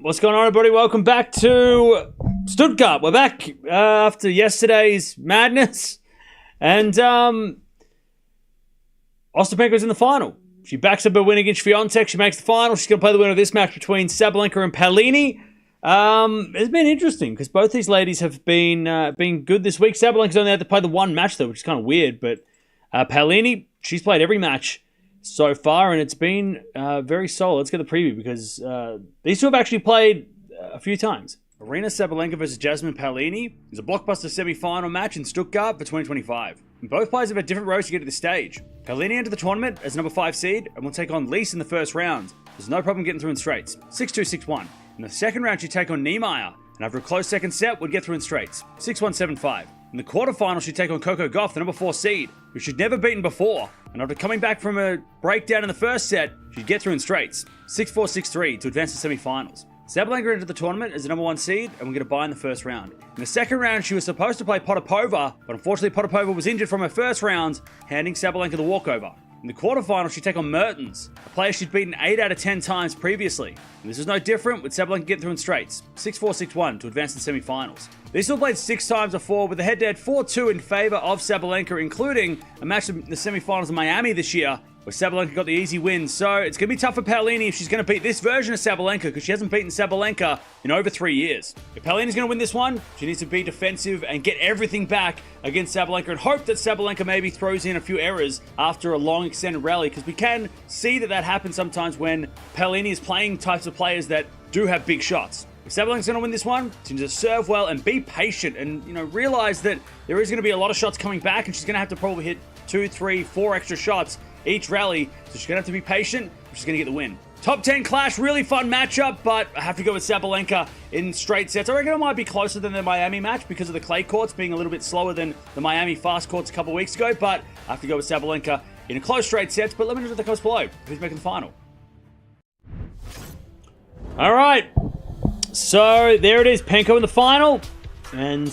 What's going on, everybody? Welcome back to Stuttgart. We're back after yesterday's madness. And Ostapenko's in the final. She backs up her win against Swiatek. She makes the final. She's going to play the winner of this match between Sabalenka and Paolini. It's been interesting because both these ladies have been good this week. Sabalenka's only had to play the one match, though, which is kind of weird. But Paolini, she's played every match so far, and it's been very solid. Let's get the preview because these two have actually played a few times. Aryna Sabalenka versus Jasmine Paolini is a blockbuster semi-final match in Stuttgart for 2025. And both players have had different roads to get to this stage. Paolini entered the tournament as number 5 seed and will take on Lise in the first round. There's no problem getting through in straights. 6-2, 6-1. In the second round, she'd take on Niemeyer, and after a close second set, would get through in straights. 6-1, 7-5. In the quarterfinal, she'd take on Coco Gauff, the number 4 seed, who she'd never beaten before. And after coming back from a breakdown in the first set, she'd get through in straights. 6-4, 6-3 to advance to semi-finals. Sabalenka entered the tournament as the number 1 seed and would get a bye in the first round. In the second round, she was supposed to play Potapova, but unfortunately Potapova was injured from her first round, handing Sabalenka the walkover. In the quarterfinal, she'd take on Mertens, a player she'd beaten 8 out of 10 times previously. And this is no different, with Sabalenka getting through in straights. 6-4, 6-1 to advance to semi-finals. They still played 6 times before, with a head-to-head 4-2 in favour of Sabalenka, including a match in the semi-finals in Miami this year, where Sabalenka got the easy win. So it's going to be tough for Paolini if she's going to beat this version of Sabalenka, because she hasn't beaten Sabalenka in over 3 years. If Paolini's going to win this one, she needs to be defensive and get everything back against Sabalenka and hope that Sabalenka maybe throws in a few errors after a long extended rally, because we can see that happens sometimes when Paolini is playing types of players that do have big shots. If Sabalenka's going to win this one, she needs to serve well and be patient and, realize that there is going to be a lot of shots coming back and she's going to have to probably hit 2, 3, 4 extra shots each rally. So she's going to have to be patient, but she's going to get the win. Top 10 clash, really fun matchup, but I have to go with Sabalenka in straight sets. I reckon it might be closer than the Miami match because of the clay courts being a little bit slower than the Miami fast courts a couple weeks ago, but I have to go with Sabalenka in a close straight sets. But let me know in the comments below who's making the final. All right. So there it is, Penko in the final, and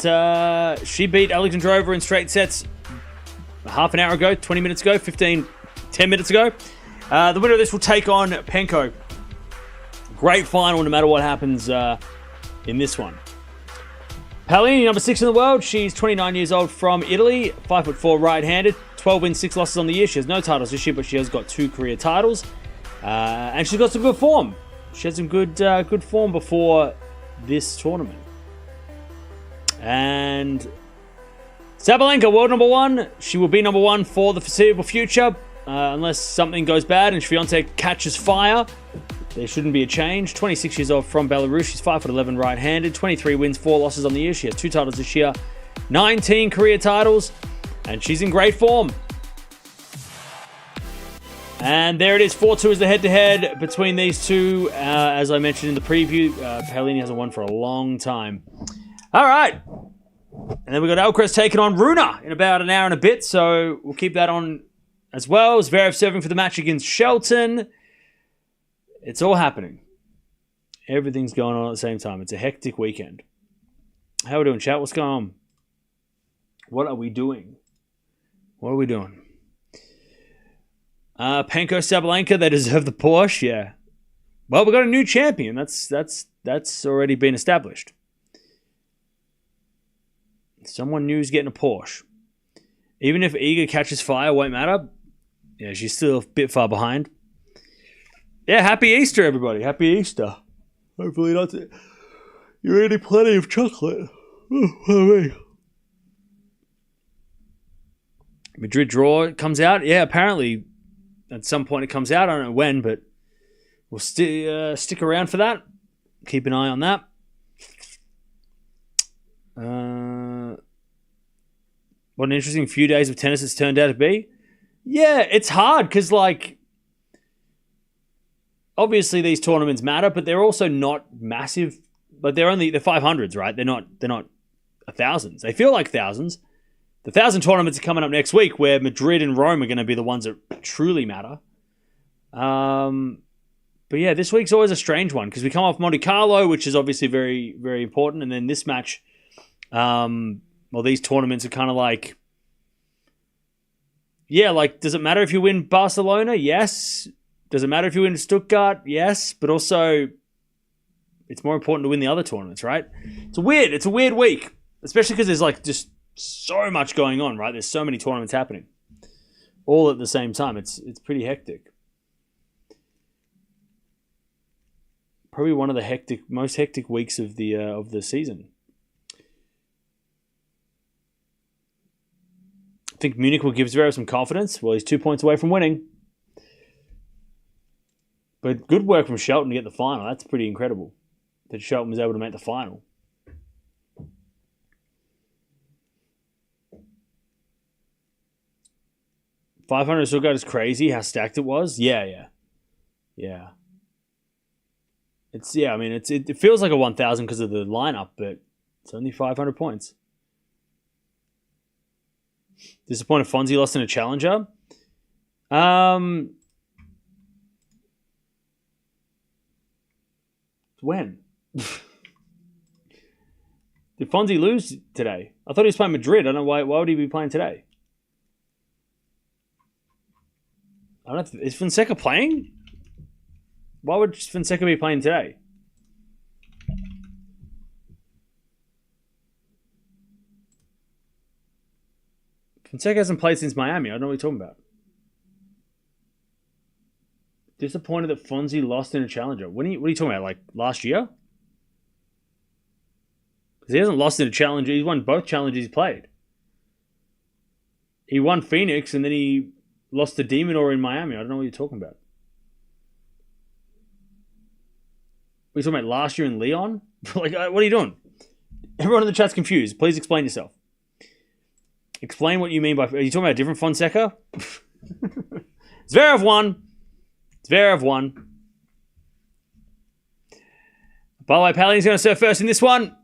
she beat Alexandra Eala in straight sets half an hour ago, 20 minutes ago, 10 minutes ago. The winner of this will take on Penko. Great final no matter what happens in this one. Paolini, number 6 in the world. She's 29 years old from Italy, 5'4", right-handed, 12 wins, 6 losses on the year. She has no titles this year, but she has got 2 career titles, and she's got some good form. She had some good form before this tournament. And Sabalenka, world number 1. She will be number 1 for the foreseeable future. Unless something goes bad and Swiatek catches fire. There shouldn't be a change. 26 years old from Belarus. She's 5'11", right-handed. 23 wins, 4 losses on the year. She has 2 titles this year. 19 career titles. And she's in great form. And there it is, 4-2 is the head-to-head between these two. As I mentioned in the preview, Paolini hasn't won for a long time. All right. And then we've got Alcaraz taking on Runa in about an hour and a bit, so we'll keep that on as well. Zverev serving for the match against Shelton. It's all happening. Everything's going on at the same time. It's a hectic weekend. How are we doing, chat? What's going on? What are we doing? What are we doing? Penko, Sabalenka, they deserve the Porsche, yeah. Well, we got a new champion. That's already been established. Someone new's getting a Porsche. Even if Iga catches fire, won't matter. Yeah, she's still a bit far behind. Yeah, happy Easter, everybody. Happy Easter. Hopefully not. You're eating plenty of chocolate. Madrid draw comes out. Yeah, apparently at some point it comes out. I don't know when, but we'll stick around for that. Keep an eye on that. What an interesting few days of tennis it's turned out to be. Yeah, it's hard because, obviously these tournaments matter, but they're also not massive. But they're 500s, right? They're not 1,000s. They feel like thousands. The 1,000 tournaments are coming up next week, where Madrid and Rome are going to be the ones that truly matter. But yeah, this week's always a strange one because we come off Monte Carlo, which is obviously very, very important, and then this match. These tournaments are kind of like, does it matter if you win Barcelona? Yes. Does it matter if you win Stuttgart? Yes. But also, it's more important to win the other tournaments, right? It's a weird week, especially because there's like just so much going on, right? There's so many tournaments happening all at the same time. It's pretty hectic. Probably one of the most hectic weeks of the season. I think Munich will give Zverev some confidence. Well, he's 2 points away from winning. But good work from Shelton to get the final. That's pretty incredible that Shelton was able to make the final. $500 Stuttgart is crazy how stacked it was. Yeah. It feels like a 1,000 because of the lineup, but it's only 500 points. Disappointed Fonzie lost in a challenger. When? Did Fonzie lose today? I thought he was playing Madrid. I don't know why would he be playing today? I don't know. Is Fonseca playing? Why would Fonseca be playing today? Fonseca hasn't played since Miami. I don't know what you're talking about. Disappointed that Fonzie lost in a challenger. What are you talking about? Like last year? Because he hasn't lost in a challenger. He's won both challenges he's played. He won Phoenix and then he lost to Demonor in Miami. I don't know what you're talking about. What are you talking about last year in Leon? Like, what are you doing? Everyone in the chat's confused. Please explain yourself. Explain what you mean by... Are you talking about a different Fonseca? Zverev won. Zverev won. By the way, Paolini's going to serve first in this one.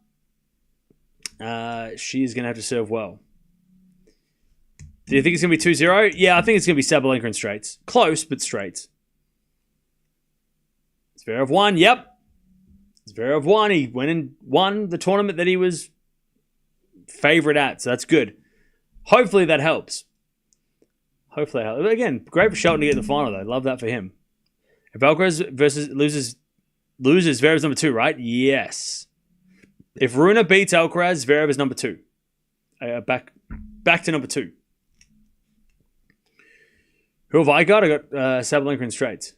She's going to have to serve well. Do you think it's going to be 2-0? Yeah, I think it's going to be Sabalenka in straights. Close, but straights. Zverev won. Yep. Zverev won. He went and won the tournament that he was favorite at, so that's good. Hopefully that helps. Again, great for Shelton to get the final, though. Love that for him. If Alcaraz loses Zverev's number 2, right? Yes. If Rune beats Alcaraz, Zverev is number 2. Back to number 2. Who have I got? I got Sabalenka in straights.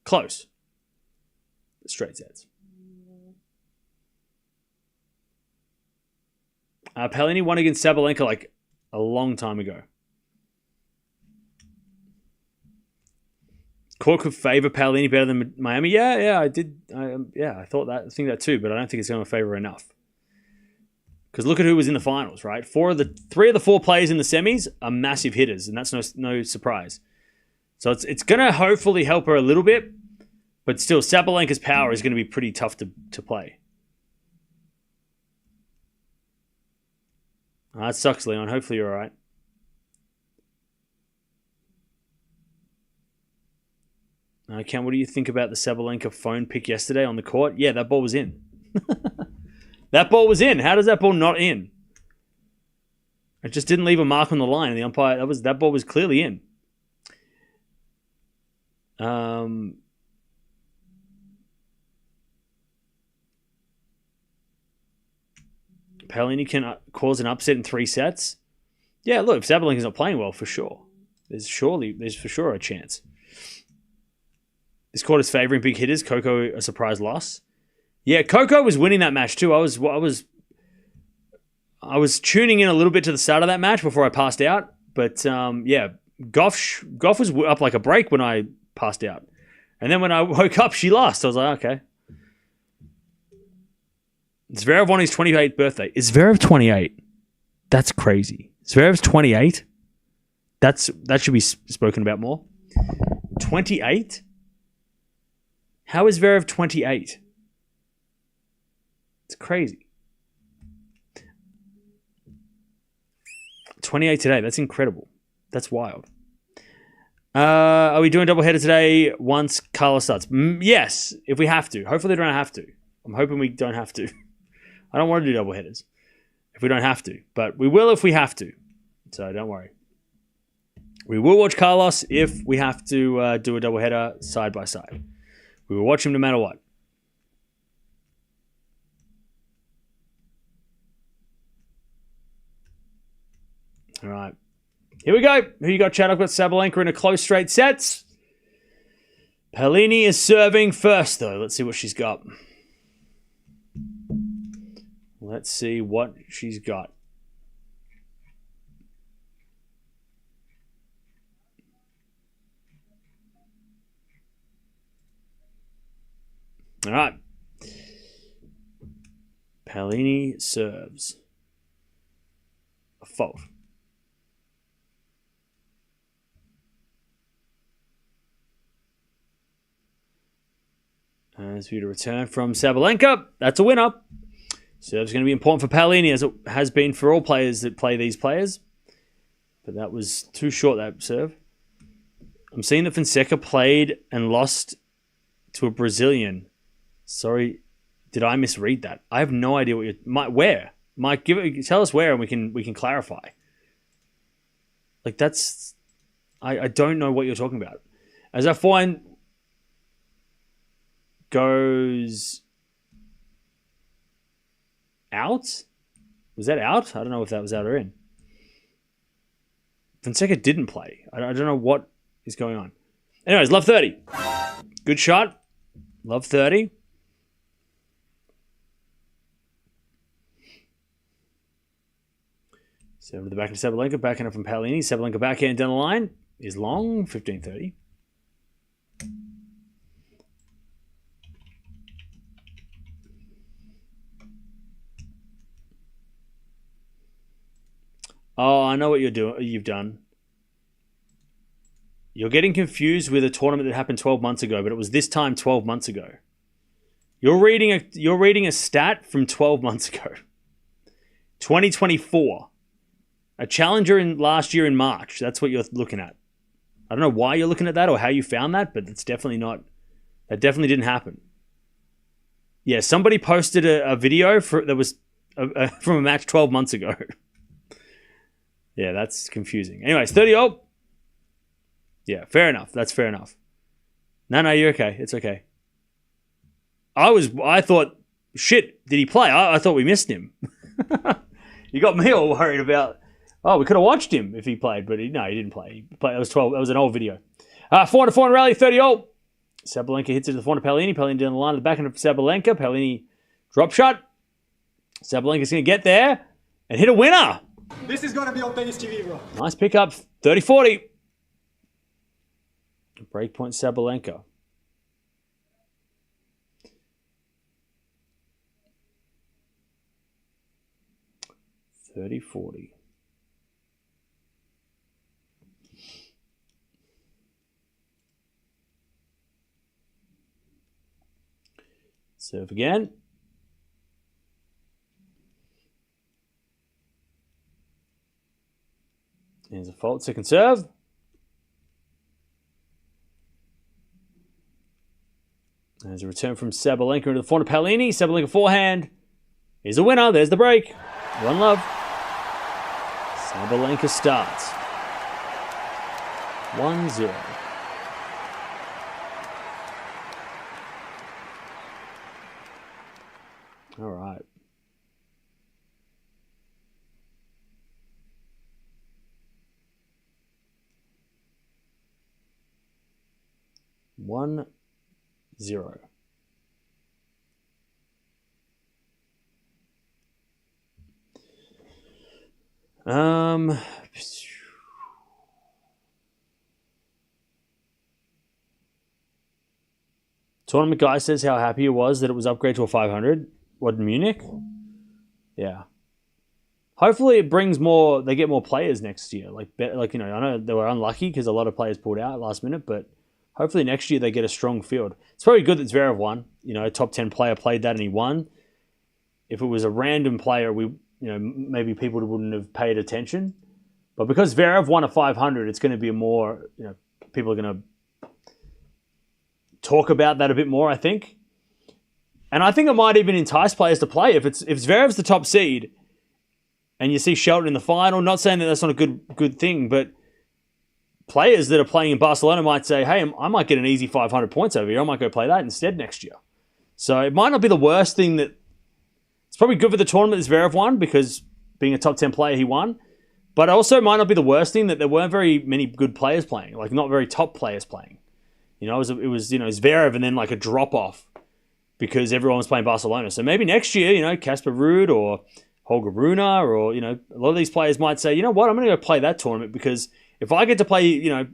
Close. Straight sets. Paolini won against Sabalenka like a long time ago. Court could favor Paolini better than Miami. Yeah, I did. I think that too, but I don't think it's going to favor enough. Because look at who was in the finals, right? 3 of the 4 players in the semis are massive hitters, and that's no surprise. So it's going to hopefully help her a little bit, but still, Sabalenka's power is going to be pretty tough to play. That sucks, Leon. Hopefully you're all right. Cam, what do you think about the Sabalenka phone pick yesterday on the court? Yeah, that ball was in. That ball was in. How does that ball not in? It just didn't leave a mark on the line. And the umpire, that ball was clearly in. Paolini can cause an upset in 3 sets. Yeah, look, if Sabalenka's not playing well, for sure. There's for sure a chance. This court is favouring big hitters. Coco, a surprise loss. Yeah, Coco was winning that match too. I was tuning in a little bit to the start of that match before I passed out. But Gauff was up like a break when I passed out. And then when I woke up, she lost. I was like, okay. Zverev won his 28th birthday. Is Zverev 28? That's crazy. Zverev's 28? That should be spoken about more. 28? How is Zverev 28? It's crazy. 28 today. That's incredible. That's wild. Are we doing doubleheader today once Carlos starts? Yes, if we have to. Hopefully we don't have to. I'm hoping we don't have to. I don't want to do doubleheaders if we don't have to. But we will if we have to. So don't worry. We will watch Carlos if we have to do a doubleheader side by side. We will watch him no matter what. All right. Here we go. Who you got, Chad? I've got Sabalenka in a close straight sets. Paolini is serving first, though. Let's see what she's got. Let's see what she's got. All right. Paolini serves. A fault. As for you to return from Sabalenka, that's a winner. Serve's going to be important for Paolini, as it has been for all players that play these players. But that was too short, that serve. I'm seeing that Fonseca played and lost to a Brazilian. Sorry, did I misread that? I have no idea what you're... Where? Mike, tell us where and we can clarify. Like, that's... I don't know what you're talking about. As our forehand goes out? Was that out? I don't know if that was out or in. Fonseca didn't play. I don't know what is going on. Anyways, love 30. Good shot. Love 30. So to the back of Sabalenka, backhand from Paolini. Sabalenka backhand down the line is long, 15-30. Oh, I know what you've done. You're getting confused with a tournament that happened 12 months ago, but it was this time 12 months ago. You're reading a stat from 12 months ago. 2024. A challenger in last year in March. That's what you're looking at. I don't know why you're looking at that or how you found that, but it's definitely not. That definitely didn't happen. Yeah, somebody posted a video that was from a match 12 months ago. Yeah, that's confusing. Anyways, 30-0. Yeah, fair enough. That's fair enough. No, you're okay. It's okay. I thought, shit, did he play? I thought we missed him. You got me all worried about, we could have watched him if he played, but he didn't play. It was 12. That was an old video. 4-4 rally, 30-0. Sabalenka hits it to the front of Paolini. Paolini down the line at the back end of Sabalenka. Paolini drop shot. Sabalenka's going to get there and hit a winner. This is going to be on tennis TV, bro. Nice pickup. 30-40. Breakpoint Sabalenka. $30-40. Serve again. Here's a fault. Second serve. There's a return from Sabalenka into the forehand of Paolini. Sabalenka forehand is a winner. There's the break. 1-love. Sabalenka starts. 1-0. All right. One zero. Tournament guy says how happy he was that it was upgraded to a 500. What, Munich? Yeah. Hopefully it brings more, they get more players next year. I know they were unlucky because a lot of players pulled out last minute, but hopefully next year they get a strong field. It's probably good that Zverev won. A top 10 player played that and he won. If it was a random player, maybe people wouldn't have paid attention. But because Zverev won a 500, it's going to be more, people are going to talk about that a bit more, I think. And I think it might even entice players to play. If Zverev's the top seed and you see Shelton in the final, not saying that that's not a good thing, but players that are playing in Barcelona might say, hey, I might get an easy 500 points over here. I might go play that instead next year. So it might not be the worst thing that... It's probably good for the tournament that Zverev won because being a top 10 player, he won. But also might not be the worst thing that there weren't very many good players playing, like not very top players playing. You know, it was Zverev and then like a drop off because everyone was playing Barcelona. So maybe next year, you know, Casper Ruud or Holger Rune or, you know, a lot of these players might say, you know what, I'm going to go play that tournament because if I get to play, you know,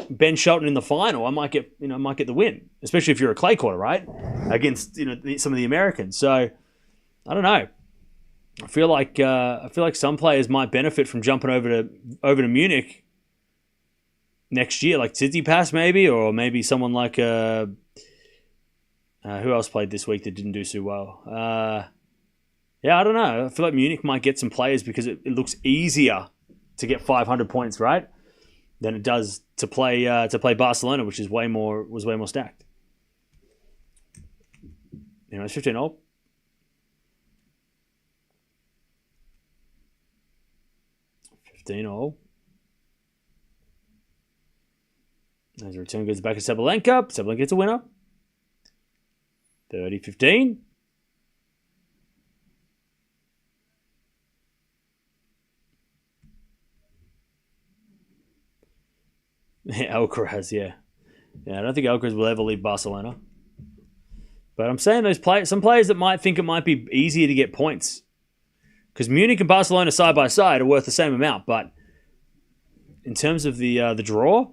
Ben Shelton in the final, I might get the win, especially if you're a clay courter, right? Against, you know, some of the Americans. So I don't know. I feel like some players might benefit from jumping over to Munich next year, like Tsitsipas maybe, or maybe someone like who else played this week that didn't do so well? Yeah, I don't know. I feel like Munich might get some players because it looks easier to get 500 points, right, than it does to play Barcelona, which is way more stacked. Anyway, it's 15-all. As the return goes back to Sabalenka. Sabalenka gets a winner. 30-15. Alcaraz, yeah. I don't think Alcaraz will ever leave Barcelona. But I'm saying some players that might think it might be easier to get points. Because Munich and Barcelona side by side are worth the same amount, but in terms of the draw,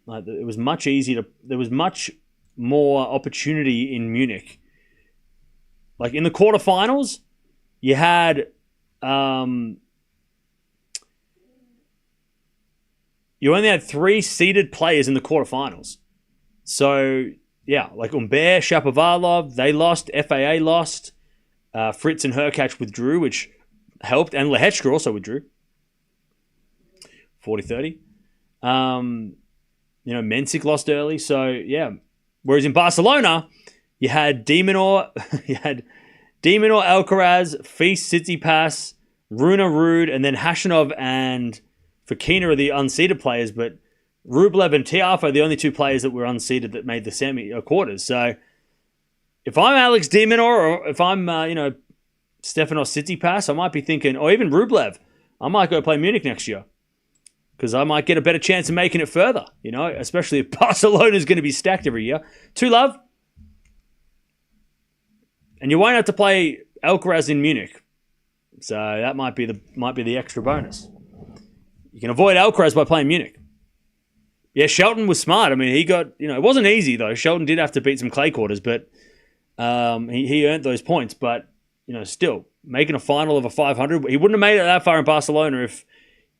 it was much easier there was much more opportunity in Munich. Like in the quarterfinals, you had you only had 3 seeded players in the quarterfinals. So yeah, like Humbert, Shapovalov, they lost. FAA lost. Fritz and Hurkacz withdrew, which helped, and Lehechka also withdrew. 40-30. Mensik lost early, so yeah. Whereas in Barcelona, you had Demonor, Alcaraz, Fils, Tsitsipas, Rune Ruud, and then Hashanov and Fokina are the unseeded players, but Rublev and Tiafoe are the only 2 players that were unseeded that made the quarters. So if I'm Alex de Minaur or if I'm, Stefanos Tsitsipas, I might be thinking, or even Rublev, I might go play Munich next year because I might get a better chance of making it further, you know, especially if Barcelona is going to be stacked every year. 2-love. And you won't have to play Alcaraz in Munich. So that might be the extra bonus. You can avoid Alcaraz by playing Munich. Yeah, Shelton was smart. I mean, he got, it wasn't easy though. Shelton did have to beat some clay quarters, but he earned those points. But, still, making a final of a 500, he wouldn't have made it that far in Barcelona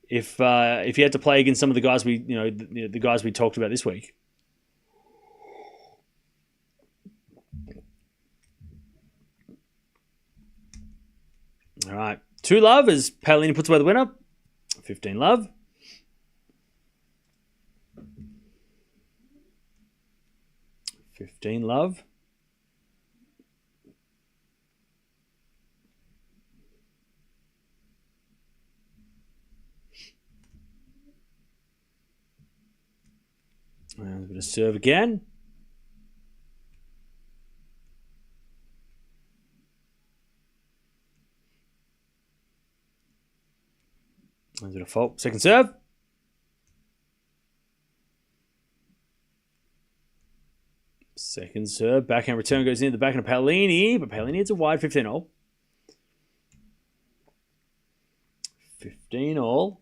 if he had to play against some of the guys the guys we talked about this week. All right. 2-love as Paolini puts away the winner. 15-love. And a bit of serve again. There's a bit of fault. Second serve. Second serve. Backhand return goes into the backhand of Paolini, but Paolini hits a wide 15-all. 15-all.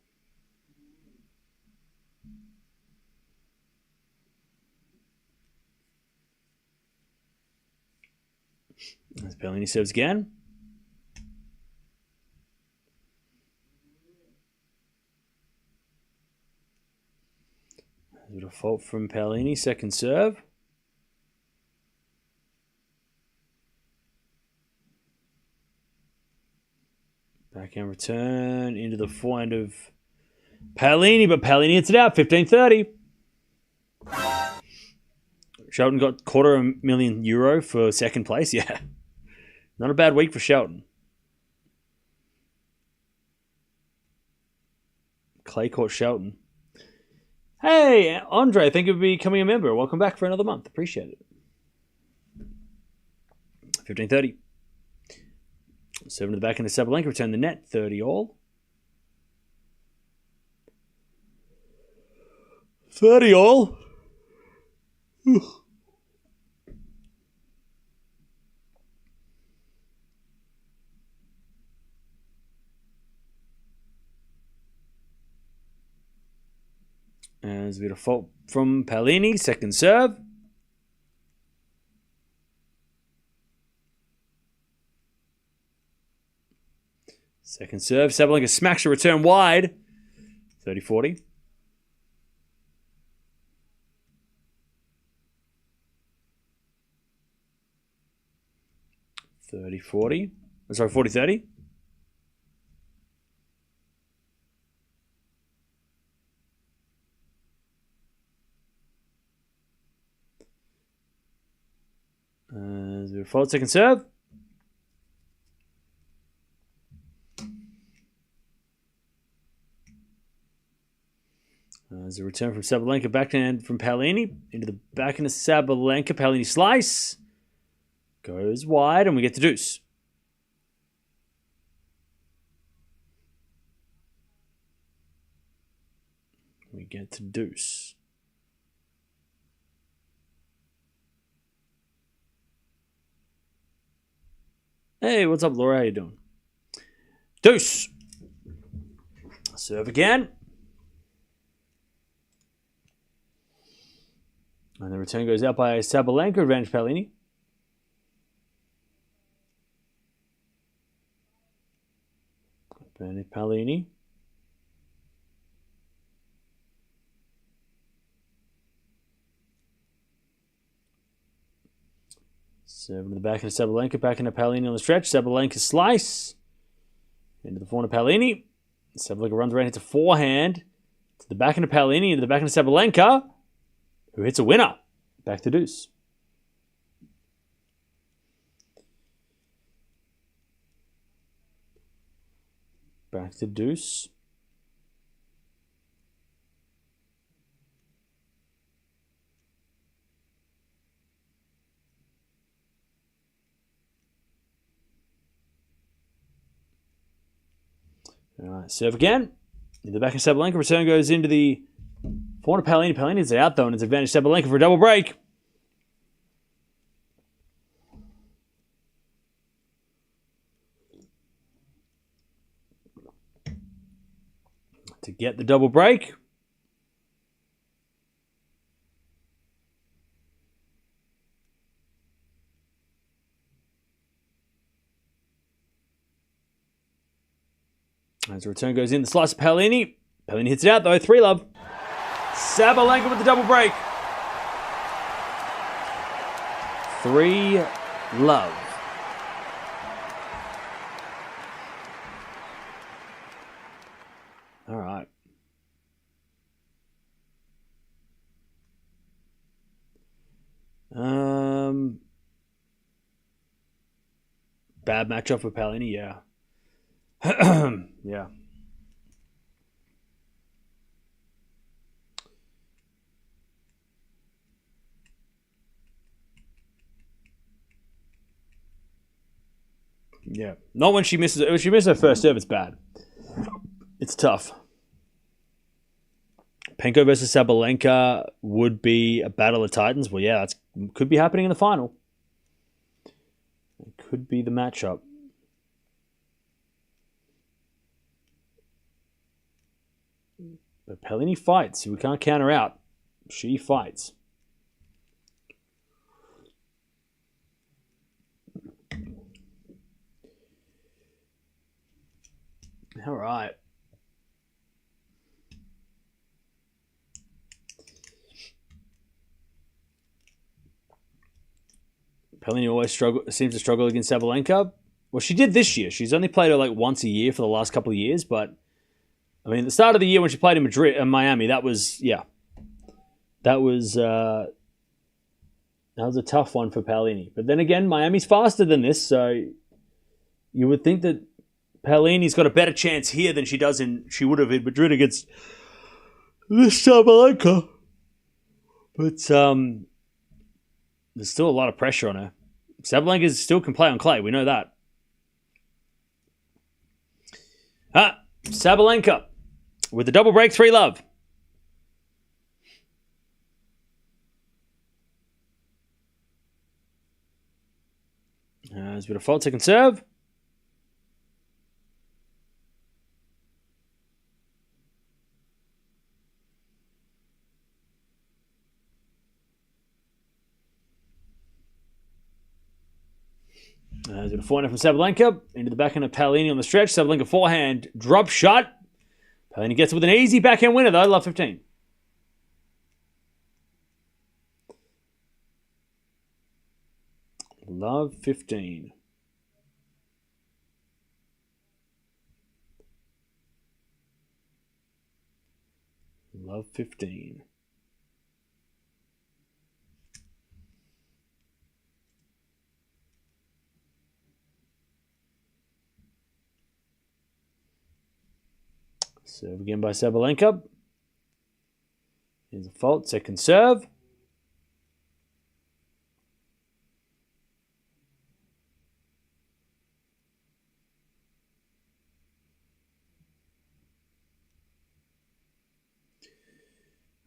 As Paolini serves again. There's a bit of fault from Paolini. Second serve. Backhand return into the forehand of Paolini, but Paolini hits it out, 15-30. Shelton got €250,000 for second place. Yeah, not a bad week for Shelton. Clay court Shelton. Hey, Andre, thank you for becoming a member. Welcome back for another month. Appreciate it. 15-30. 7 to the back into Sabalenka, return the net, 30 all. 30 all. There's a bit of fault from Paolini, second serve. Second serve, Sabalenka smacks a return wide. 30-40. Sorry, 40-30. Fault, second serve. There's a return from Sabalenka, backhand from Paolini into the backhand of Sabalenka. Paolini slice goes wide, and we get the deuce. We get to deuce. Hey, what's up, Laura? How you doing? Deuce. Serve again. And the return goes out by Sabalenka. Advantage Paolini. Advantage Paolini. Serve to the back into Sabalenka. Back into Paolini on the stretch. Sabalenka slice. Into the forehand of Paolini. Sabalenka runs around, hits a forehand. To the back into Paolini. Into the back into Sabalenka, who hits a winner. Back to deuce. Back to deuce. All right, serve again. In the back of Sabalenka, return goes into the forehand of Paolini. Paolini's out though, and it's advantage Sabalenka for a double break. To get the double break. As the return goes in, the slice of Paolini. Paolini hits it out though, 3-love. Sabalenka with the double break. 3-love. All right. Bad matchup for Paolini, yeah. Yeah. Yeah. Not when she misses. When she misses her first serve, it's bad. It's tough. Penko versus Sabalenka would be a battle of titans. Well, yeah, that could be happening in the final. It could be the matchup. But Paolini fights. We can't count her out. She fights. All right. Paolini always seems to struggle against Sabalenka. Well, she did this year. She's only played her like once a year for the last couple of years, but I mean, the start of the year when she played in Madrid and Miami, that was a tough one for Paolini. But then again, Miami's faster than this, so you would think that Paolini's got a better chance here than she would have in Madrid against this Sabalenka. But there's still a lot of pressure on her. Sabalenka still can play on clay. We know that. Sabalenka with the double break, 3-love. There's a bit of fault, second serve. There's a bit of forehand from Sabalenka into the backhand of Paolini on the stretch. Sabalenka forehand drop shot. Paolini gets it with an easy backhand winner though. Love 15. Love 15. Love 15. Serve again by Sabalenka. Here's a fault, second serve.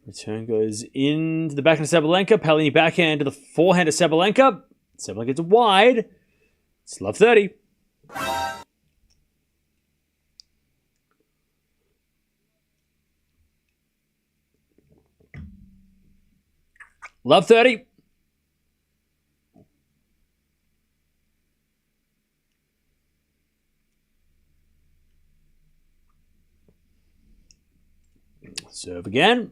Return goes into the backhand of Sabalenka. Paolini backhand to the forehand of Sabalenka. Sabalenka gets wide. It's love 30. Love 30. Serve again.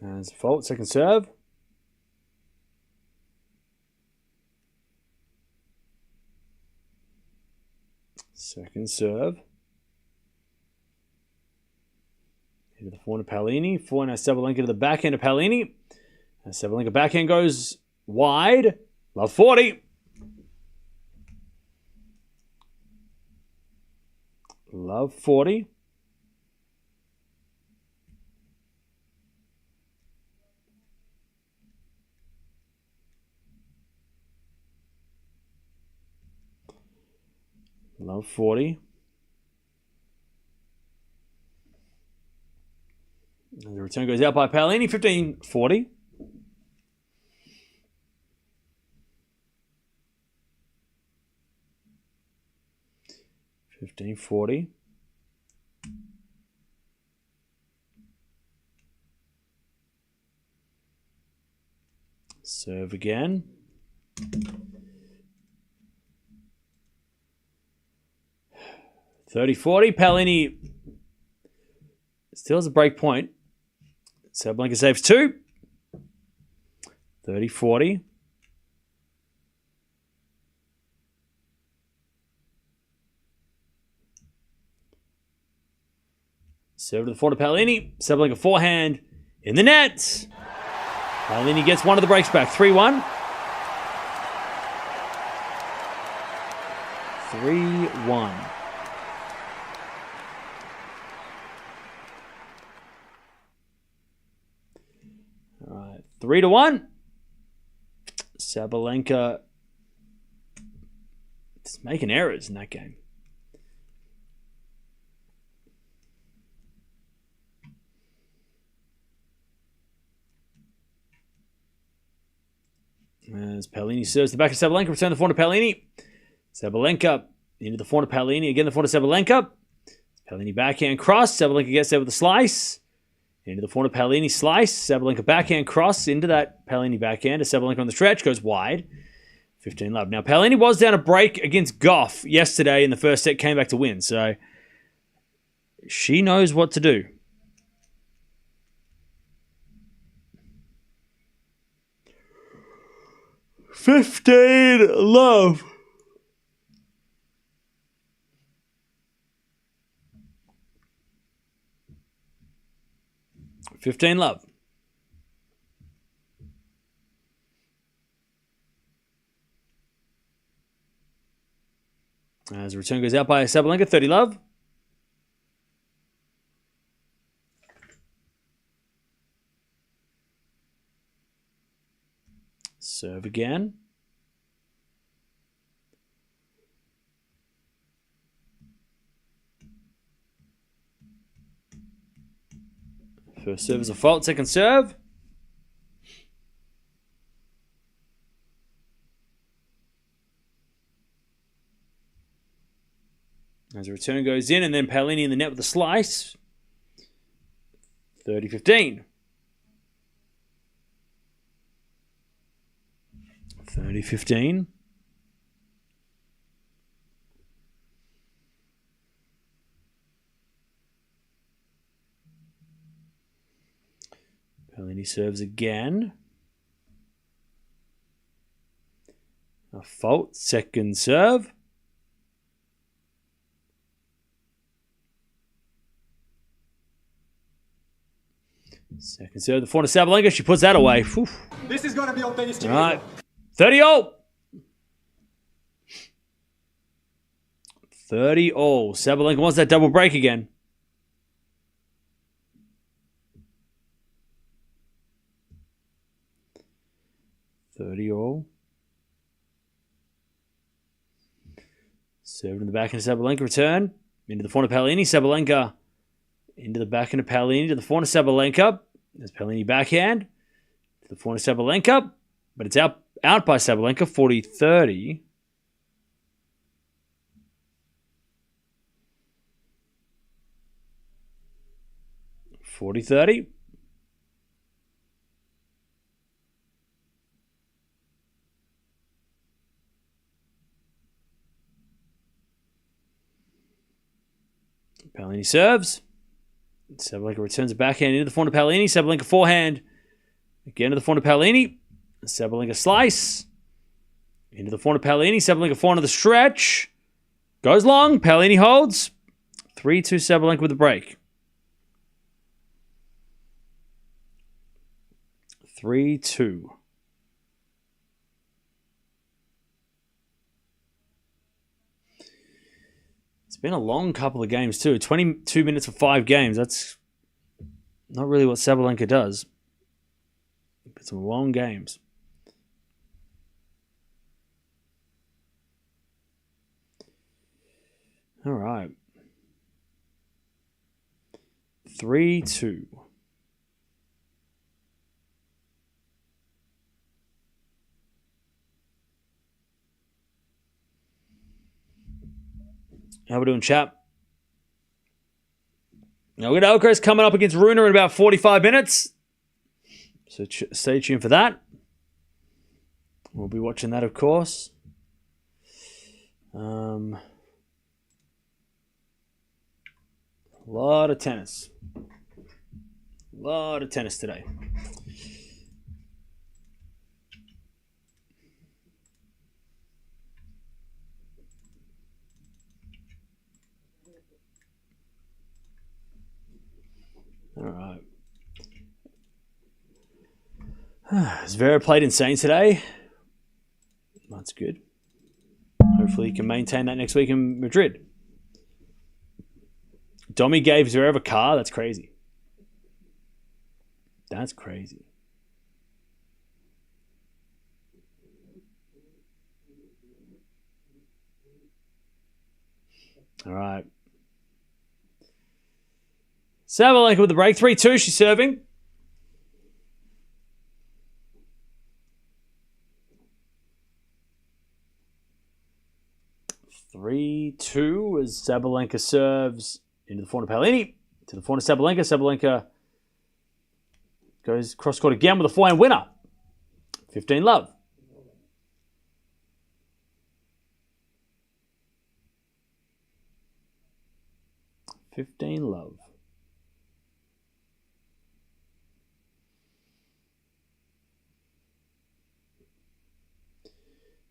As a fault, second serve. Second serve. Into the forehand of Paolini. Forehand of Sabalenka to the backhand of Paolini. As Sabalenka backhand goes wide. Love 40. Love 40. Love 40. And the return goes out by Paolini, 15-40. Serve again. $30-40. Paolini still has a break point. Sabalenka saves 2. 30-40. Serve to the forehand of Paolini. Sabalenka forehand in the net. Paolini gets one of the breaks back. 3-1. 3-1. All right, 3-1. Sabalenka is making errors in that game. As Paolini serves the back of Sabalenka, return the forehand to Paolini. Sabalenka into the forehand of Paolini. Again, the forehand of Sabalenka. Paolini backhand cross. Sabalenka gets there with a slice. Into the forehand of Paolini slice. Sabalenka backhand cross into that Paolini backhand. As Sabalenka on the stretch goes wide. 15-love. Now, Paolini was down a break against Gauff yesterday in the first set. Came back to win. So, she knows what to do. $15-love. $15-love. As the return goes out by Sabalenka, 30-love. Serve again. First serve is a fault. Second serve. As a return goes in, and then Paolini in the net with a slice. 30-15. 30-15. Paolini serves again. A fault. Second serve. Second serve, the forehand of Sabalenka. She puts that away. Whew. This is going to be on tennis TV. All right. 30-all. 30-all. Sabalenka wants that double break again. Serve in the back into Sabalenka. Return. Into the forehand of Paolini. Sabalenka into the back into Paolini. To the forehand of Sabalenka. There's Paolini backhand. To the forehand of Sabalenka. But it's out by Sabalenka. 40-30. Paolini serves. Sabalenka returns a backhand into the forehand of Paolini. Sabalenka forehand. Again to the forehand of Paolini. Sabalenka slice. Into the forehand of Paolini. Sabalenka forehand of the stretch. Goes long. Paolini holds. 3-2 Sabalenka with the break. 3-2. It's been a long couple of games too. 22 minutes for 5 games. That's not really what Sabalenka does. It's some long games. All right. 3-2. How we doing, chap? Now we got Alcaraz coming up against Rune in about 45 minutes. So stay tuned for that. We'll be watching that, of course. A lot of tennis. A lot of tennis today. All right. Zverev played insane today. That's good. Hopefully he can maintain that next week in Madrid. Domi gave Zverev a car. That's crazy. That's crazy. All right. Sabalenka with the break. 3-2. She's serving. As Sabalenka serves into the forehand of Paolini. To the forehand of Sabalenka. Sabalenka goes cross-court again with a forehand winner. 15-love. 15-love.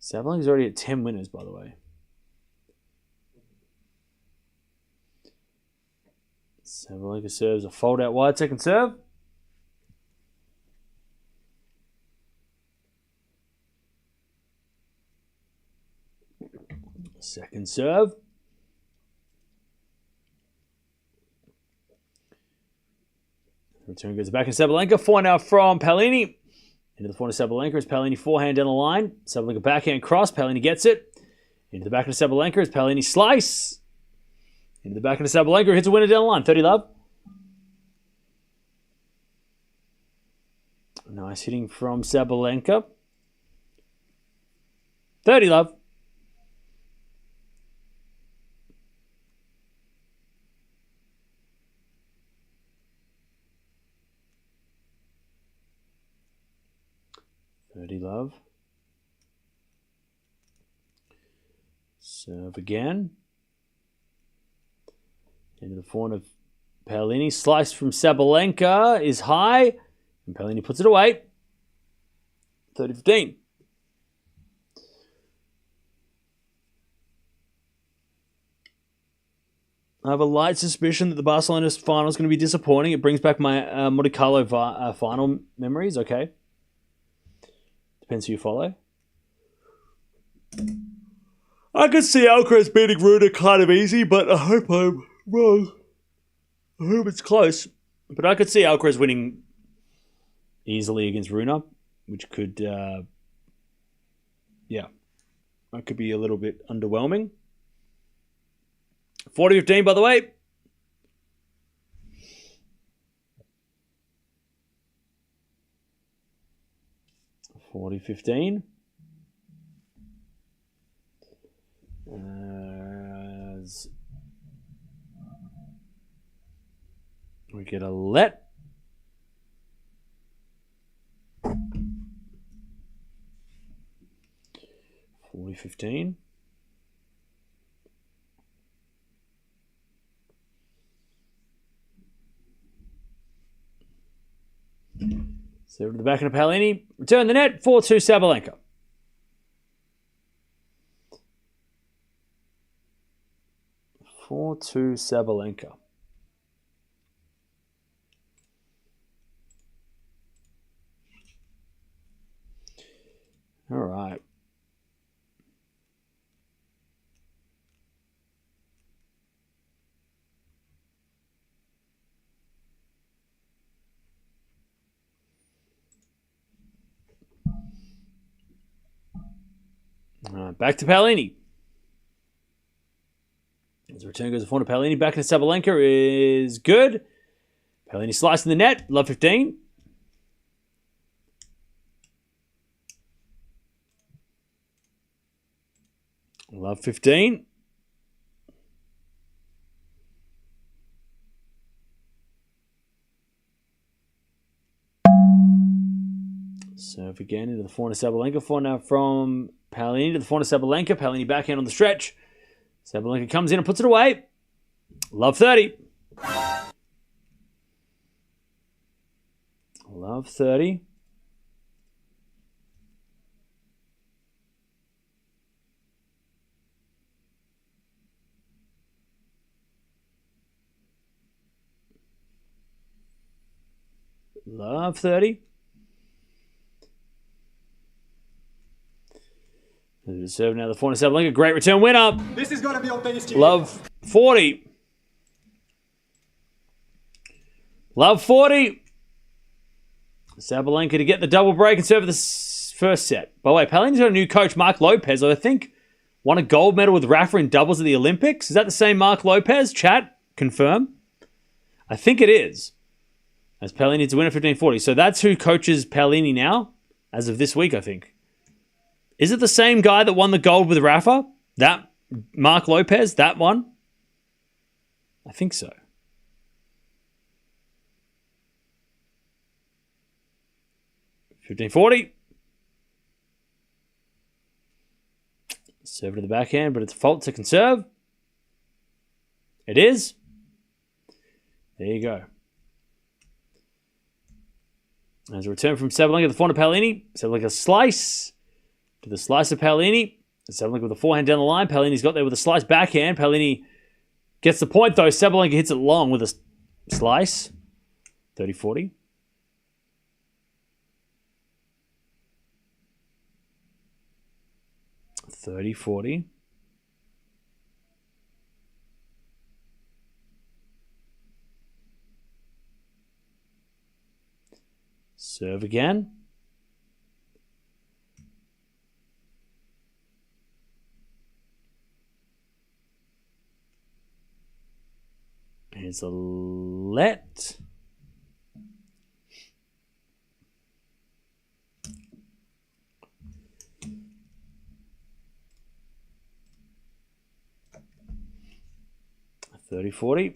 Sabalenka's already at 10 winners, by the way. Sabalenka serves a fold out wide. Second serve. Second serve. Return goes back to Sabalenka. Forehand now from Paolini. Into the forehand of Sabalenka is Paolini forehand down the line. Sabalenka backhand cross. Paolini gets it. Into the back of Sabalenka is Paolini slice. Into the back of Sabalenka hits a winner down the line. 30-love. Nice hitting from Sabalenka. 30, love. Love. Serve again. Into the forehand of Paolini. Slice from Sabalenka is high. And Paolini puts it away. 30-15. I have a light suspicion that the Barcelona final is going to be disappointing. It brings back my Monte Carlo final memories. Okay. Depends who you follow. I could see Alcaraz beating Runa kind of easy, but I hope I'm wrong. I hope it's close. But I could see Alcaraz winning easily against Runa, which could, that could be a little bit underwhelming. 40-15, by the way. (40-15). As we get a let. (40-15). So to the back of Paolini. Return the net. 4-2 Sabalenka. Sabalenka. All right. Back to Paolini. As the return goes to forehand to Paolini. Back to Sabalenka is good. Paolini slicing the net. Love 15. Love 15. Serve again into the forehand of Sabalenka. Forehand from Paolini to the forehand of Sabalenka. Paolini backhand on the stretch. Sabalenka comes in and puts it away. Love 30. Love 30. Love 30. Serve now the forehand of Sabalenka. Great return winner. This is going to be on tennis TV. Love 40. Love 40. Sabalenka to get the double break and serve the first set. By the way, Paolini's got a new coach, Mark Lopez, I think won a gold medal with Rafa in doubles at the Olympics. Is that the same Mark Lopez? Chat, confirm. I think it is. As Paolini to win at 15-40. So that's who coaches Paolini now, as of this week, I think. Is it the same guy that won the gold with Rafa? That Mark Lopez, that one? I think so. (15-40). Serve to the backhand, but it's a fault to conserve. It is. There you go. As a return from Sabalenka to the forehand of Paolini. Sabalenka slice to the slice of Paolini. Sabalenka with the forehand down the line. Paolini's got there with a slice backhand. Paolini gets the point though. Sabalenka hits it long with a slice. 30-40. Serve again. Here's a let. 30-40.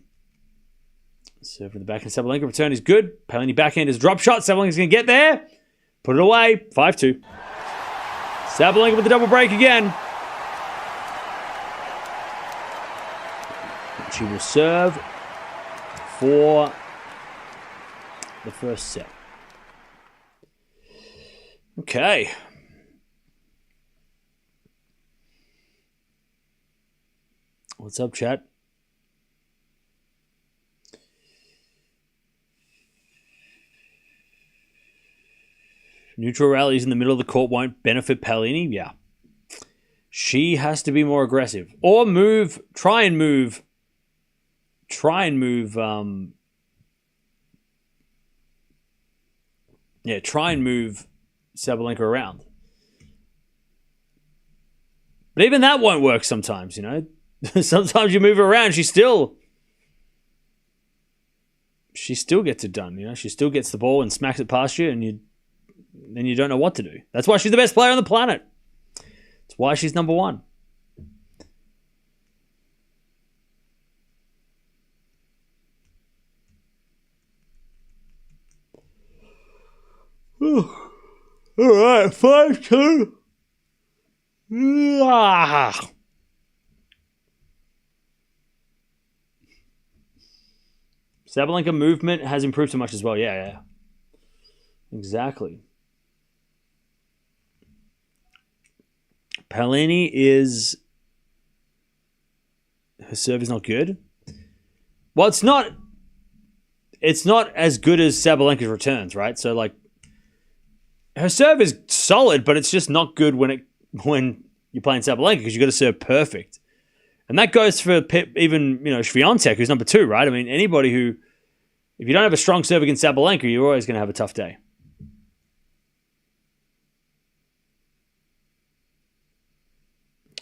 Serve in the backhand. Sabalenka return is good. Paolini backhand is drop shot. Sabalenka's going to get there. Put it away. 5-2. Sabalenka with the double break again. She will serve for the first set. Okay. What's up, chat? Neutral rallies in the middle of the court won't benefit Paolini. Yeah. She has to be more aggressive. Or try and move Sabalenka around. But even that won't work sometimes, you know. Sometimes you move her around, she still gets it done, you know. She still gets the ball and smacks it past you, and then you don't know what to do. That's why she's the best player on the planet. That's why she's number one. All right, 5-2. Sabalenka movement has improved so much as well. Yeah. Exactly. Paolini her serve is not good. Well, it's not as good as Sabalenka's returns, right? So like her serve is solid, but it's just not good when you're playing Sabalenka because you've got to serve perfect. And that goes for even, Swiatek, who's number 2, right? I mean, anybody who, if you don't have a strong serve against Sabalenka, you're always going to have a tough day.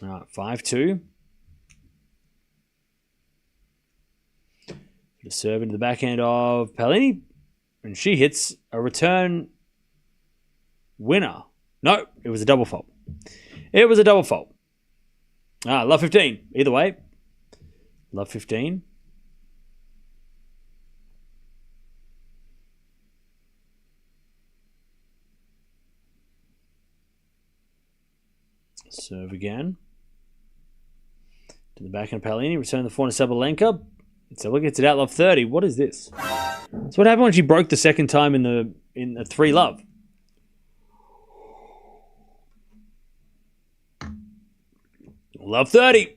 All right, 5-2. The serve into the backhand of Paolini, and she hits a return winner. No, it was a double fault. Love 15. Either way. Love 15. Serve again. To the backhand of Paolini. Return the forehand to Sabalenka. Sabalenka gets it out. Love 30. What is this? That's what happened when she broke the second time in the 3 love. Love 30.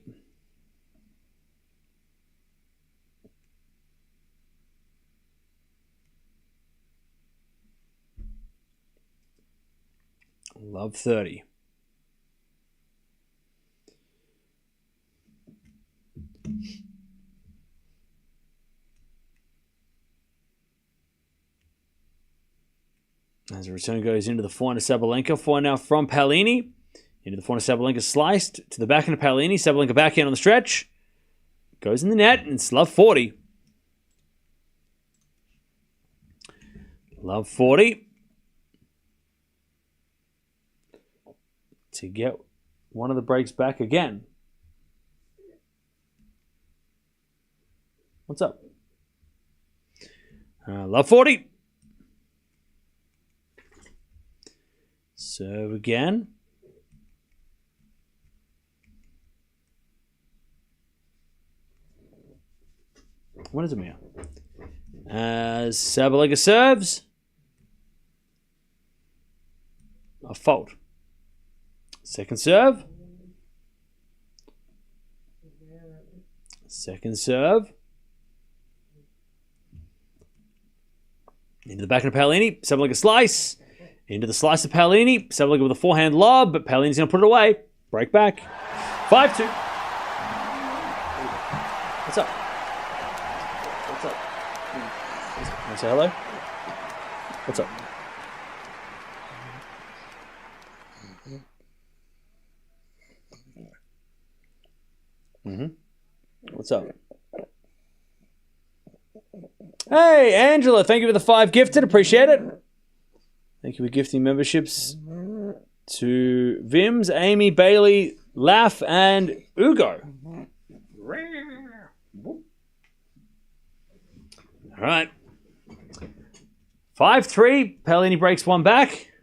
Love 30. As the return goes into the forehand of Sabalenka. Forehand now from Paolini. Into the forehand of Sabalenka, sliced to the backhand of Paolini. Sabalenka backhand on the stretch. Goes in the net, and it's love 40. Love 40. To get one of the breaks back again. What's up? Love 40. Serve again. What is it, Mia? As Sabalenka serves. A fault. Second serve. Second serve. Into the backhand of Paolini. Sabalenka slice. Into the slice of Paolini. Sabalenka with a forehand lob, but Paolini's going to put it away. Break back. 5-2. What's up? What's up? Want to say hello? What's up? What's up? Hey, Angela, thank you for the 5 gifted. Appreciate it. Thank you for gifting memberships to Vims, Amy, Bailey, Laugh, and Ugo. All right. 5-3. Paolini breaks one back.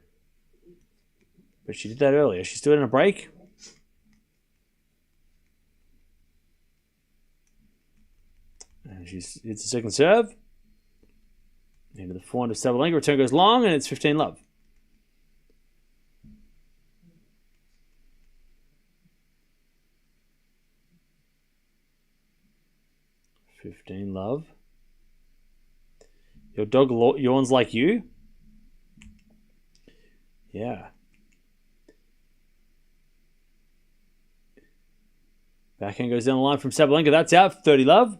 But she did that earlier. She's still in a break. And it's a second serve. Into the forehand of Sabalenka. Return goes long, and it's 15-love. Love. Your dog yawns like you? Yeah. Backhand goes down the line from Sabalenka. That's out. 30-love.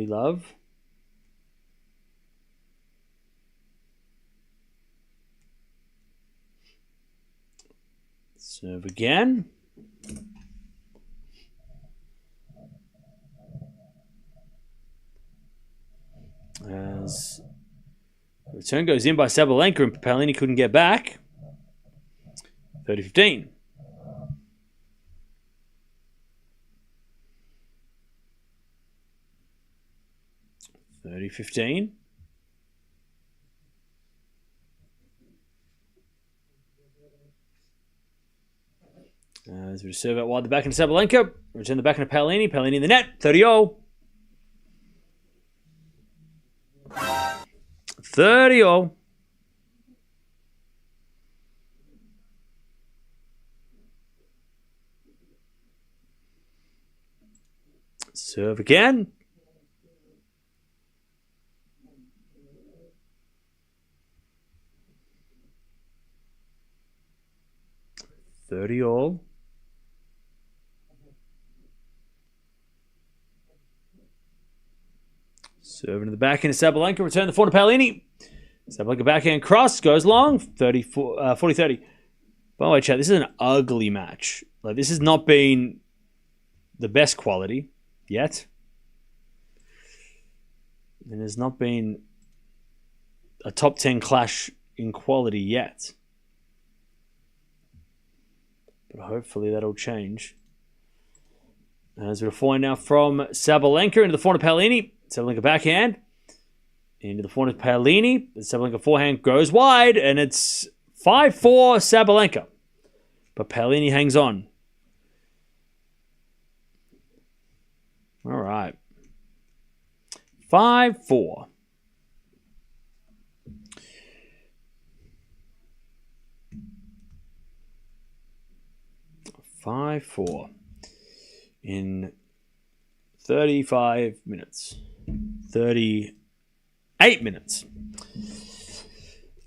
Love. Serve again. As the return goes in by Sabalenka and Paolini couldn't get back. 30-15. As we serve out wide the back into Sabalenka. Return the back into Paolini. Paolini in the net. 30-all. 30-all. Serve again. All. Serving to the backhand to Sabalenka. Return the forehand to Paolini. Sabalenka backhand cross. Goes long. 40-30. By the way, chat, this is an ugly match. Like, this has not been the best quality yet. And there's not been a top 10 clash in quality yet. But hopefully that'll change. As we're forehand now from Sabalenka into the forehand of Paolini. Sabalenka backhand. Into the forehand of Paolini. The Sabalenka forehand goes wide. And it's 5-4 Sabalenka. But Paolini hangs on. All right. 5-4. In 35 minutes. 38 minutes.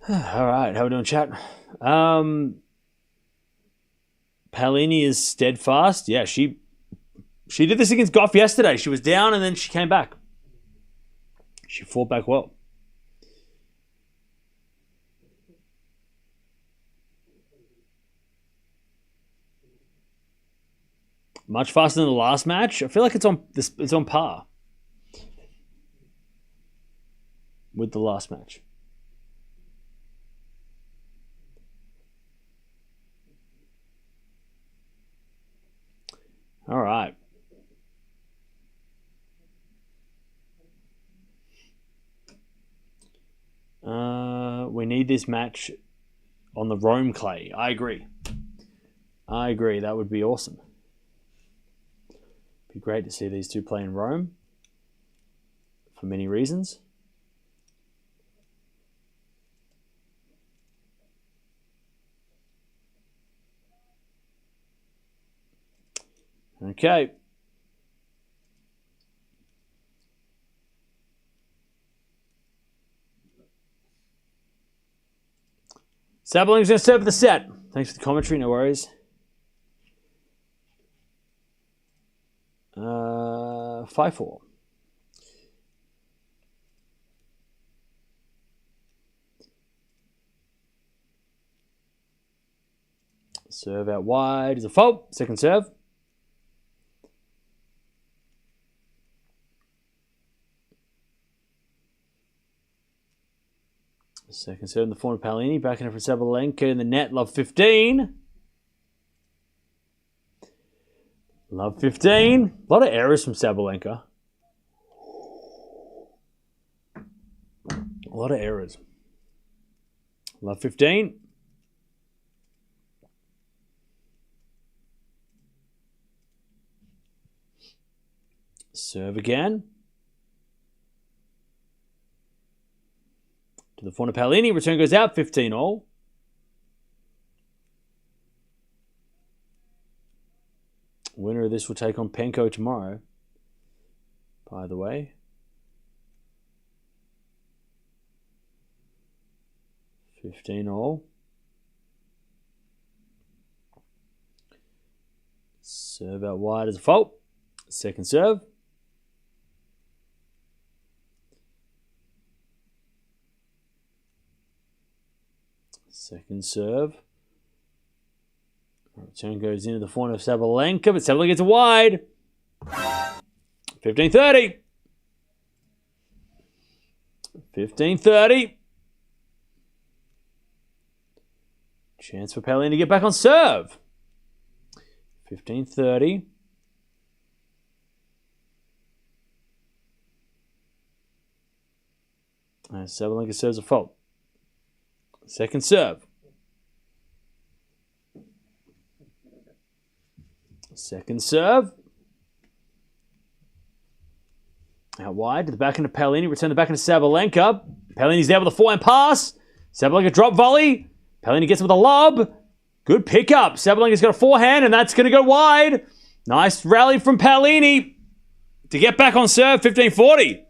All right, how are we doing, chat? Paolini is steadfast. Yeah, she did this against Gauff yesterday. She was down and then she came back. She fought back well. Much faster than the last match. I feel like it's on par with the last match. All right. We need this match on the Rome clay. I agree. That would be awesome. Be great to see these two play in Rome for many reasons. Okay. Sabalenka's going to serve the set. Thanks for the commentary, no worries. 5-4. Serve out wide is a fault. Second serve. Second serve in the form of Paolini. Backing it for Sabalenka in the net. Love 15. Love 15. A lot of errors from Sabalenka. A lot of errors. Love 15. Serve again. To the front of Paolini. Return goes out. 15 all. Winner of this will take on Penko tomorrow, by the way. $15 all. Serve out wide as a fault. Second serve. Second serve. Return goes into the forehand of Sabalenka, but Sabalenka gets a wide. 15-30. 15-30. Chance for Paolini to get back on serve. 15-30. And Sabalenka serves a fault. Second serve. Second serve. Out wide to the backhand of Paolini. Return the backhand of Sabalenka. Paolini's there with a forehand pass. Sabalenka drop volley. Paolini gets it with a lob. Good pickup. Sabalenka's got a forehand, and that's going to go wide. Nice rally from Paolini to get back on serve. 15-40.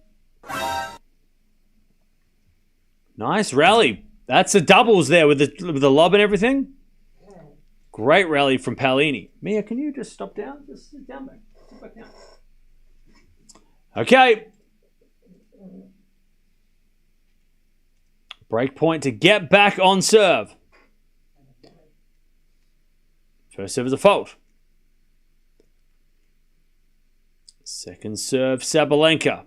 Nice rally. That's the doubles there with the lob and everything. Great rally from Paolini. Mia, can you just stop down? Just sit down back. Sit back down. Okay. Break point to get back on serve. First serve is a fault. Second serve, Sabalenka.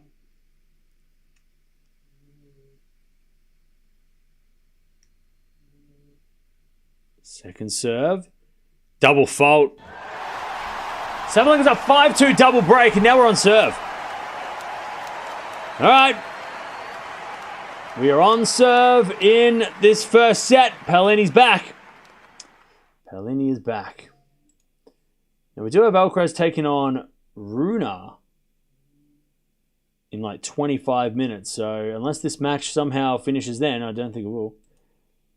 Second serve. Double fault. Sabalenka's a 5-2 double break, and now we're on serve. All right. We are on serve in this first set. Paolini's back. Paolini is back. Now we do have Alcaraz taking on Runa in like 25 minutes. So unless this match somehow finishes then, I don't think it will.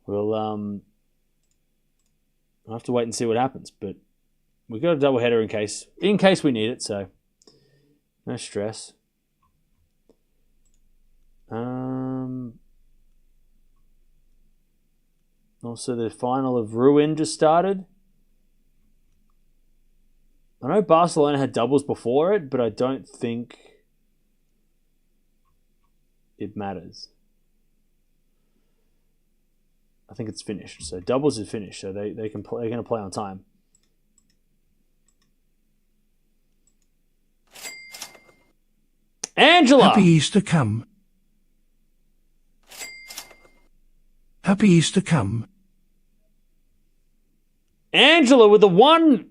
We'll I'll have to wait and see what happens, but we've got a double header in case we need it, so no stress. Also, the final of Ruin just started. I know Barcelona had doubles before it, but I don't think it matters. I think it's finished. So doubles is finished. So they're going to play on time. Angela. Happy Easter come. Happy Easter come. Angela with the one.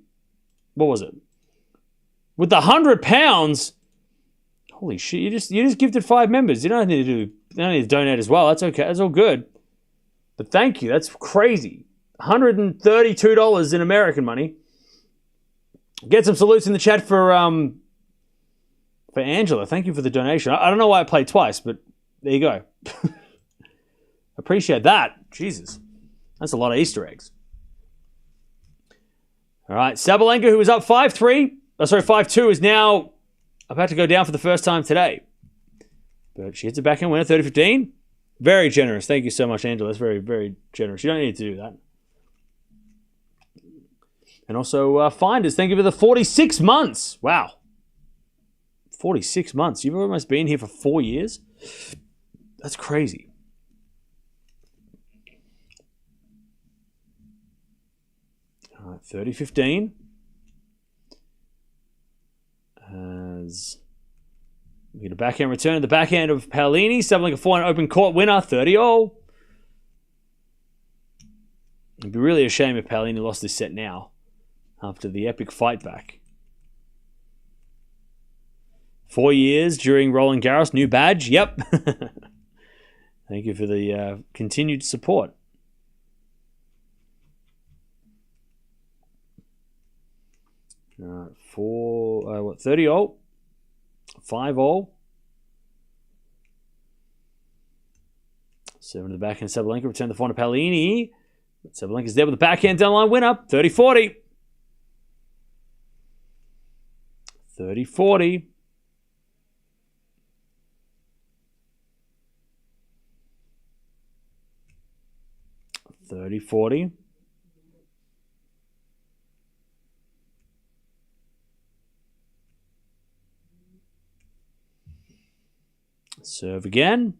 What was it? With the £100. Holy shit! You just gifted 5 members. You don't need to donate as well. That's okay. That's all good. But thank you. That's crazy. $132 in American money. Get some salutes in the chat for Angela. Thank you for the donation. I don't know why I played twice, but there you go. Appreciate that. Jesus. That's a lot of Easter eggs. All right. Sabalenka, who was up 5-2, is now about to go down for the first time today. But she hits a backhand winner, 30-15. Very generous. Thank you so much, Angela. That's very, very generous. You don't need to do that. And also, Finders, thank you for the 46 months. Wow. 46 months. You've almost been here for 4 years? That's crazy. All right, 30-15. As we get a backhand return to the backhand of Paolini. Sabalenka forehand open court winner, 30-all. It'd be really a shame if Paolini lost this set now after the epic fight back. 4 years during Roland Garros. New badge. Yep. Thank you for the continued support. All right, 30 all. 5 all. 7 to the backhand. Sabalenka return the forehand to Paolini. But Sabalenka's there with the backhand downline winner. 30-40. 30-40. Serve again.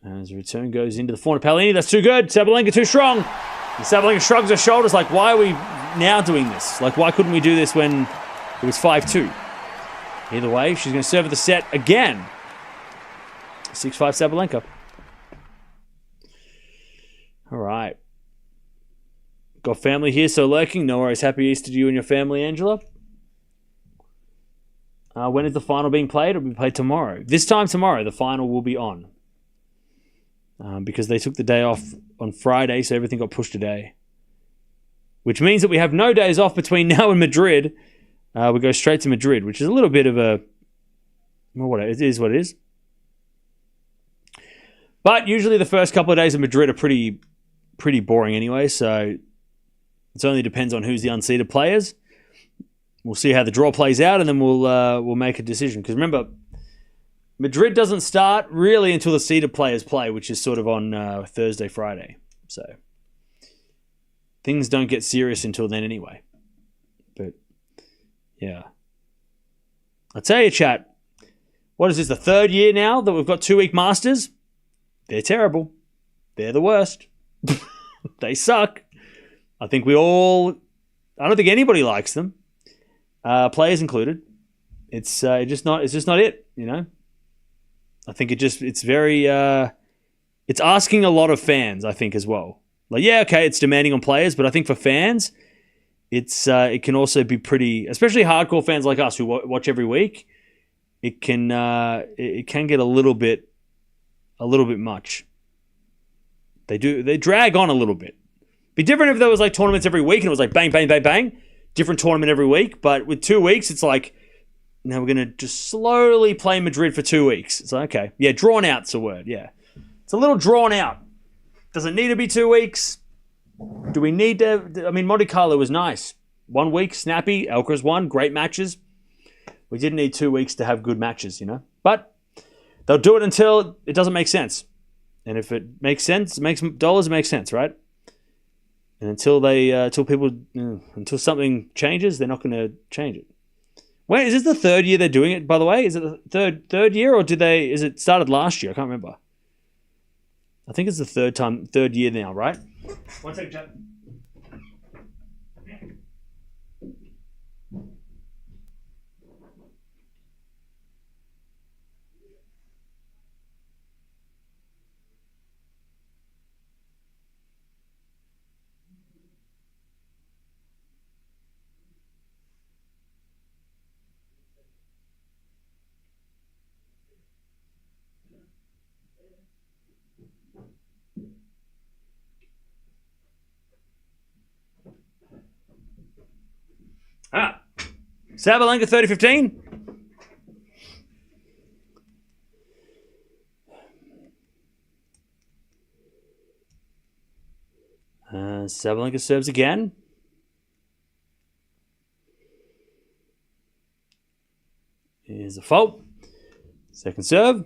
As the return goes into the forehand of Paolini. That's too good. Sabalenka too strong. And Sabalenka shrugs her shoulders like, why are we now doing this? Like, why couldn't we do this when it was 5-2? Either way, she's going to serve the set again. 6-5 Sabalenka. All right. Got family here, so lurking. No worries. Happy Easter to you and your family, Angela. When is the final being played? It'll be played tomorrow. This time tomorrow, the final will be on. Because they took the day off on Friday, so everything got pushed today. Which means that we have no days off between now and Madrid. We go straight to Madrid, which is a little bit of a... Well, it is what it is. But usually the first couple of days of Madrid are pretty boring anyway, so it only depends on who's the unseeded players. We'll see how the draw plays out, and then we'll make a decision. Because remember, Madrid doesn't start really until the seeded players play, which is sort of on Thursday, Friday. So things don't get serious until then anyway. But yeah. I'll tell you, chat, what is this, the third year now that we've got 2-week Masters? They're terrible. They're the worst. They suck. I think I don't think anybody likes them. Players included. It's just not it, you know? I think it's very, it's asking a lot of fans, I think, as well. Like, yeah, okay, it's demanding on players, but I think for fans, it can also be pretty, especially hardcore fans like us who watch every week, it can get a little bit much. They drag on a little bit. Be different if there was like tournaments every week and it was like bang, bang, bang, bang, different tournament every week. But with 2 weeks, it's like, now we're going to just slowly play Madrid for 2 weeks. It's like, okay. Yeah, drawn out's a word. Yeah. It's a little drawn out. Does it need to be 2 weeks? Do we need to? I mean, Monte Carlo was nice. 1 week, snappy. Alcaraz won. Great matches. We didn't need 2 weeks to have good matches, you know? But they'll do it until it doesn't make sense. And if it makes sense, it makes dollars, it makes sense, right? And until something changes, they're not going to change it. Wait, is this the third year they're doing it, by the way? Is it the third year, or is it started last year? I can't remember. I think it's the third year now, right? 1 second, chat. Sabalenka 30-15. Sabalenka serves again. Here's a fault. Second serve.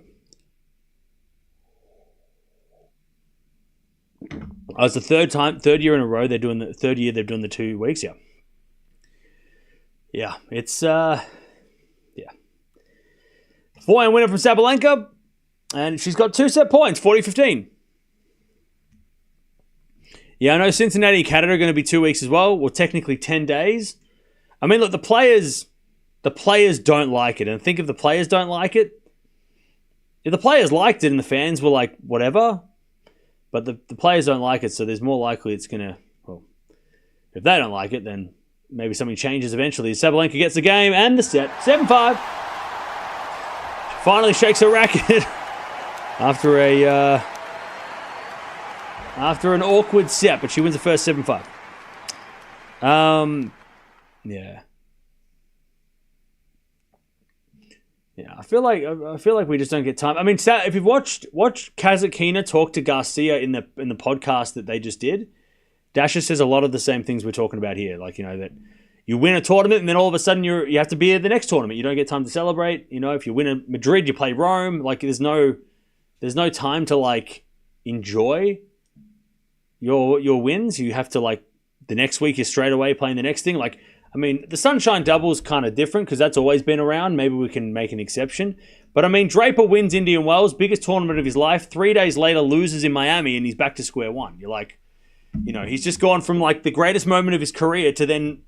Oh, it's the third year in a row they're doing the 2 weeks, yeah. Yeah, it's, yeah. 4-1 winner from Sabalenka, and she's got 2 set points, 40-15. Yeah, I know Cincinnati and Canada are going to be 2 weeks as well. Well, technically 10 days. I mean, look, the players don't like it, and I think if the players don't like it, if the players liked it and the fans were like, whatever, but the players don't like it, so there's more likely it's going to, well, If they don't like it, then maybe something changes eventually. Sabalenka gets the game and the set. 7-5. She finally shakes her racket after an awkward set, but she wins the first 7-5. Yeah. Yeah, I feel like we just don't get time. I mean, if you've watched Kazatkina talk to Garcia in the podcast that they just did, Dasha says a lot of the same things we're talking about here. Like, that you win a tournament and then all of a sudden you have to be at the next tournament. You don't get time to celebrate. If you win in Madrid, you play Rome. Like, there's no time to like enjoy your wins. You have to like the next week you're straight away playing the next thing. Like, I mean, the Sunshine Double is kind of different because that's always been around. Maybe we can make an exception. But, I mean, Draper wins Indian Wells, biggest tournament of his life. 3 days later, loses in Miami, and he's back to square one. You're like, he's just gone from, like, the greatest moment of his career to then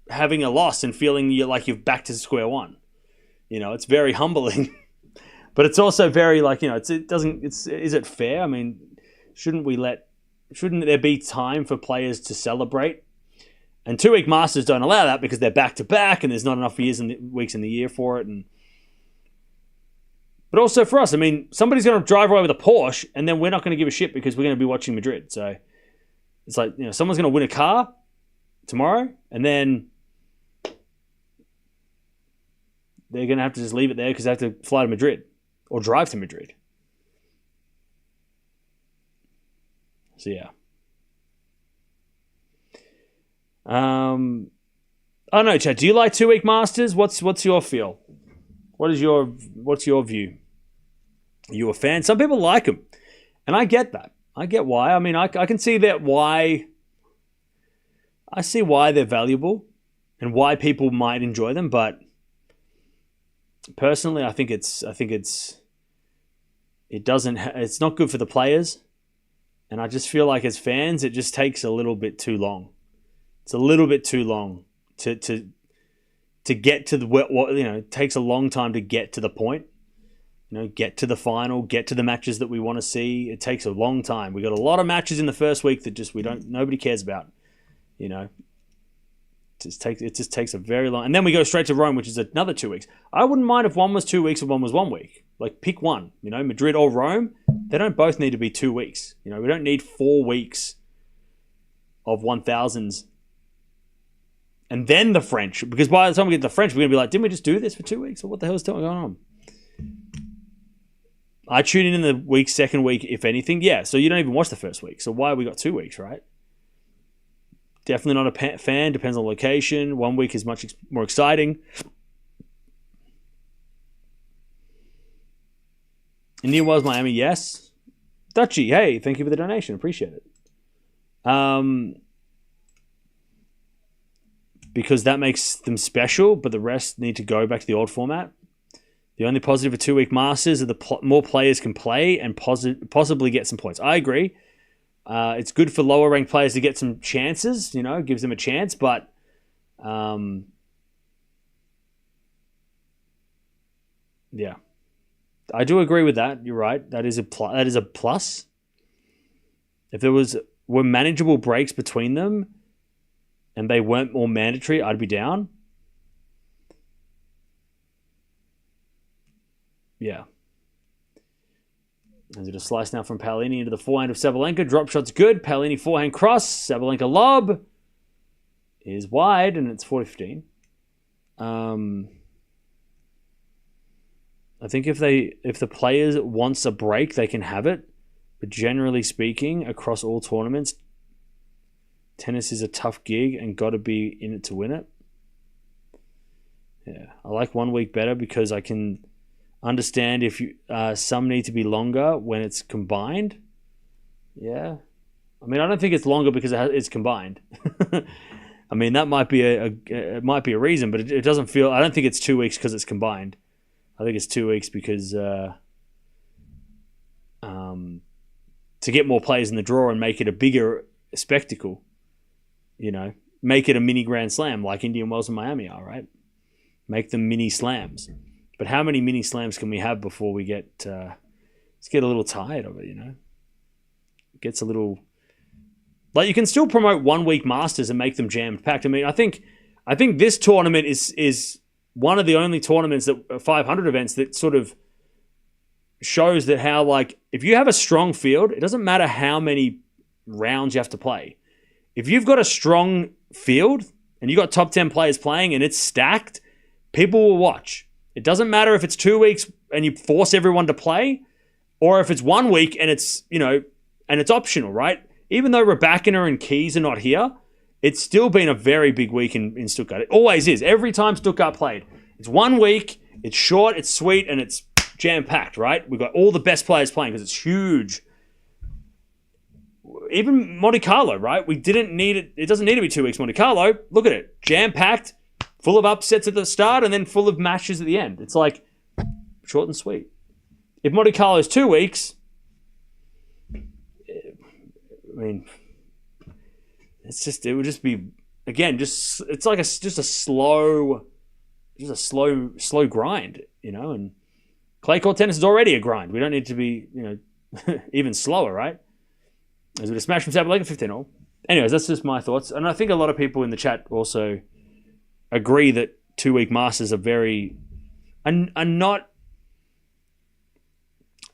having a loss and feeling you're back to square one. It's very humbling. But it's also very, like, is it fair? I mean, shouldn't there be time for players to celebrate? And 2-week Masters don't allow that because they're back-to-back and there's not enough weeks in the year for it. But also for us, I mean, somebody's going to drive away with a Porsche and then we're not going to give a shit because we're going to be watching Madrid. So it's like, someone's going to win a car tomorrow and then they're going to have to just leave it there because they have to fly to Madrid or drive to Madrid. So, yeah. I don't know, Chad. Do you like 2-week Masters? What's your feel? What's your view? Are you a fan? Some people like them, and I get that. I get why. I mean, I can see that why. I see why they're valuable, and why people might enjoy them. But personally, I think it's not good for the players, and I just feel like as fans, it just takes a little bit too long. It's a little bit too long to get to it takes a long time to get to the point. Get to the final, get to the matches that we want to see. It takes a long time. We got a lot of matches in the first week that nobody cares about. It just takes a very long, and then we go straight to Rome, which is another 2 weeks. I wouldn't mind if one was 2 weeks and one was 1 week. Like, pick one. Madrid or Rome. They don't both need to be 2 weeks. We don't need 4 weeks of 1000s. And then the French, because by the time we get to the French, we're going to be like, didn't we just do this for 2 weeks? Or what the hell is going on? I tune in the second week, if anything. Yeah, so you don't even watch the first week. So why have we got 2 weeks, right? Definitely not a fan. Depends on location. 1 week is much more exciting. Indian Wells, Miami, yes. Dutchy, hey, thank you for the donation. Appreciate it. Because that makes them special, but the rest need to go back to the old format. The only positive of 2-week Masters are more players can play and possibly get some points. I agree. It's good for lower ranked players to get some chances, gives them a chance, but yeah. I do agree with that. You're right. That is a plus. If there were manageable breaks between them and they weren't more mandatory, I'd be down. Yeah. Is it a slice now from Paolini into the forehand of Sabalenka? Drop shot's good. Paolini forehand cross. Sabalenka lob is wide, and it's 40-15. I think if the players wants a break, they can have it. But generally speaking, across all tournaments, tennis is a tough gig and got to be in it to win it. Yeah, I like 1 week better because I can understand if some need to be longer when it's combined. Yeah, I mean, I don't think it's longer because it's combined. I mean, that might be it might be a reason, but it doesn't feel. I don't think it's 2 weeks because it's combined. I think it's 2 weeks because to get more players in the draw and make it a bigger spectacle. Make it a mini Grand Slam like Indian Wells and Miami are, right? Make them mini slams. But how many mini slams can we have before we get a little tired of it, It gets a little Like, you can still promote 1 week Masters and make them jammed packed. I mean, I think this tournament is one of the only tournaments that 500 events that sort of shows that how, like, if you have a strong field, it doesn't matter how many rounds you have to play. If you've got a strong field and you got top 10 players playing and it's stacked, people will watch. It doesn't matter if it's 2 weeks and you force everyone to play, or if it's 1 week and it's, and it's optional, right? Even though Raducanu and Keys are not here, it's still been a very big week in Stuttgart. It always is. Every time Stuttgart played, it's 1 week, it's short, it's sweet, and it's jam-packed, right? We've got all the best players playing because it's huge. Even Monte Carlo, right? We didn't need it. It doesn't need to be 2 weeks Monte Carlo. Look at it. Jam-packed, full of upsets at the start, and then full of matches at the end. It's like short and sweet. If Monte Carlo is 2 weeks, I mean, it would just be, again, it's like a slow grind, and clay court tennis is already a grind. We don't need to be, even slower, right? As a smash from Sabalenka 15-all. Anyways, that's just my thoughts. And I think a lot of people in the chat also agree that 2 week Masters are not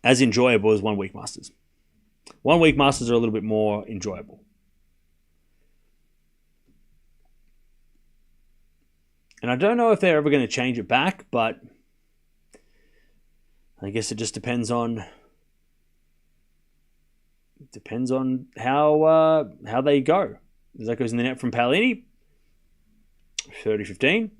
as enjoyable as 1 week Masters. 1 week Masters are a little bit more enjoyable. And I don't know if they're ever going to change it back, but I guess it just depends on how they go. That goes in the net from Paolini. 30-15.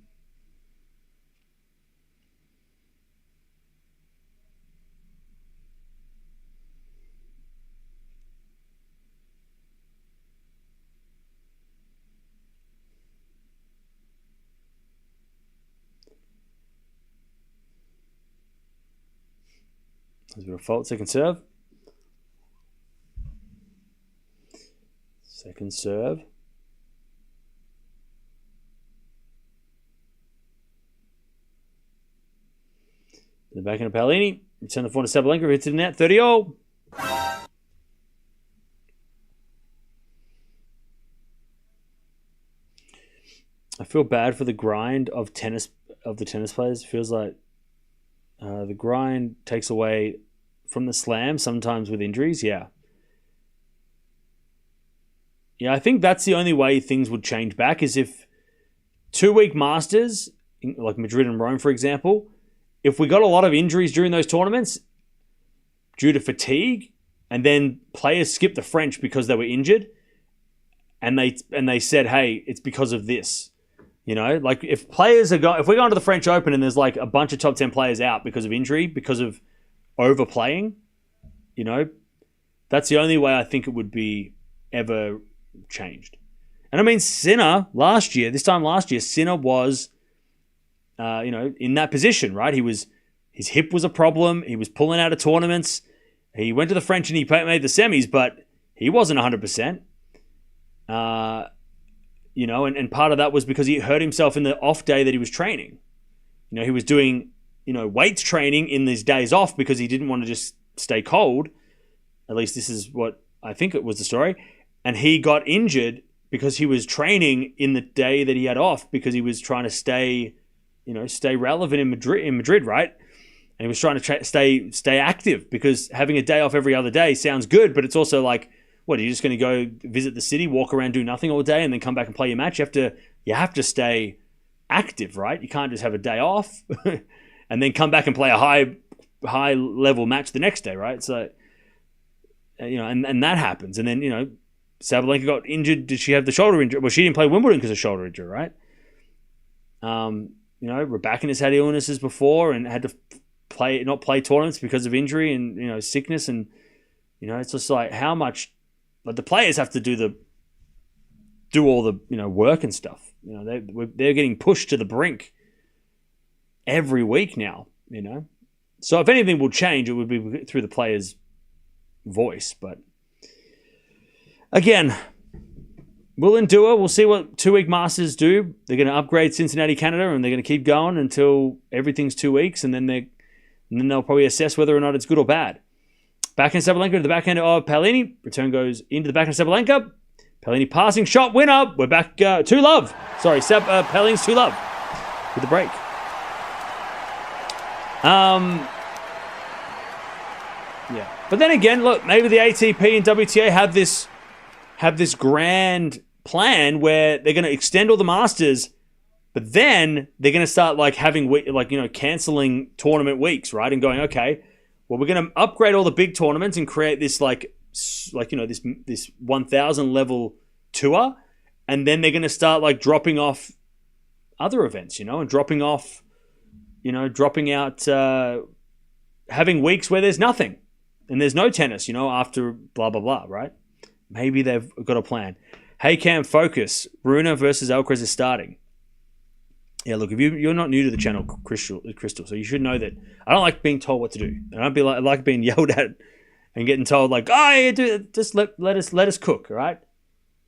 There's a bit of fault. Second serve. Second serve. The back end of Paolini. Return the forehand to Sabalenka. Hits it in net. 30-all. I feel bad for the grind of the tennis players. It feels like the grind takes away from the slam, sometimes with injuries. Yeah, I think that's the only way things would change back is if 2 week Masters, like Madrid and Rome, for example, if we got a lot of injuries during those tournaments due to fatigue, and then players skipped the French because they were injured, and they said, hey, it's because of this. Like if we're going to the French Open and there's like a bunch of top 10 players out because of injury, because of overplaying, that's the only way I think it would be ever changed. And I mean, Sinner this time last year, Sinner was, in that position, right? His hip was a problem. He was pulling out of tournaments. He went to the French and he made the semis, but he wasn't 100%. And part of that was because he hurt himself in the off day that he was training. He was doing, weights training in these days off because he didn't want to just stay cold. At least this is what I think it was the story. And he got injured because he was training in the day that he had off because he was trying to stay relevant in Madrid, right? And he was trying to stay active because having a day off every other day sounds good, but it's also like, what, are you just going to go visit the city, walk around, do nothing all day, and then come back and play your match? You have to stay active, right? You can't just have a day off and then come back and play a high level match the next day, right? So, and that happens. And then, Sabalenka got injured. Did she have the shoulder injury? Well, she didn't play Wimbledon because of shoulder injury, right? Raducanu has had illnesses before and had to not play tournaments because of injury and, sickness. And, it's just like how much. But the players have to do all the work and stuff. They're getting pushed to the brink every week now. So if anything will change, it would be through the players' voice. But again, we'll endure. We'll see what 2 week Masters do. They're going to upgrade Cincinnati, Canada, and they're going to keep going until everything's 2 weeks, and then they'll probably assess whether or not it's good or bad. Backhand Sabalenka to the backhand of Paolini. Return goes into the backhand of Sabalenka. Paolini passing shot winner. We're back 2-love. Sorry, Paolini's 2-love with the break. Yeah. But then again, look, maybe the ATP and WTA have this grand plan where they're going to extend all the Masters, but then they're going to start like having canceling tournament weeks, right? And going, okay, well, we're going to upgrade all the big tournaments and create this this 1,000 level tour, and then they're going to start like dropping off other events, and dropping out, having weeks where there's nothing and there's no tennis, after blah blah blah, right? Maybe they've got a plan. Hey Cam, focus. Rune versus Alcaraz is starting. Yeah, look, if you're not new to the channel, Crystal, so you should know that I don't like being told what to do. I don't like being yelled at and getting told like, oh, yeah, just let us cook, all right?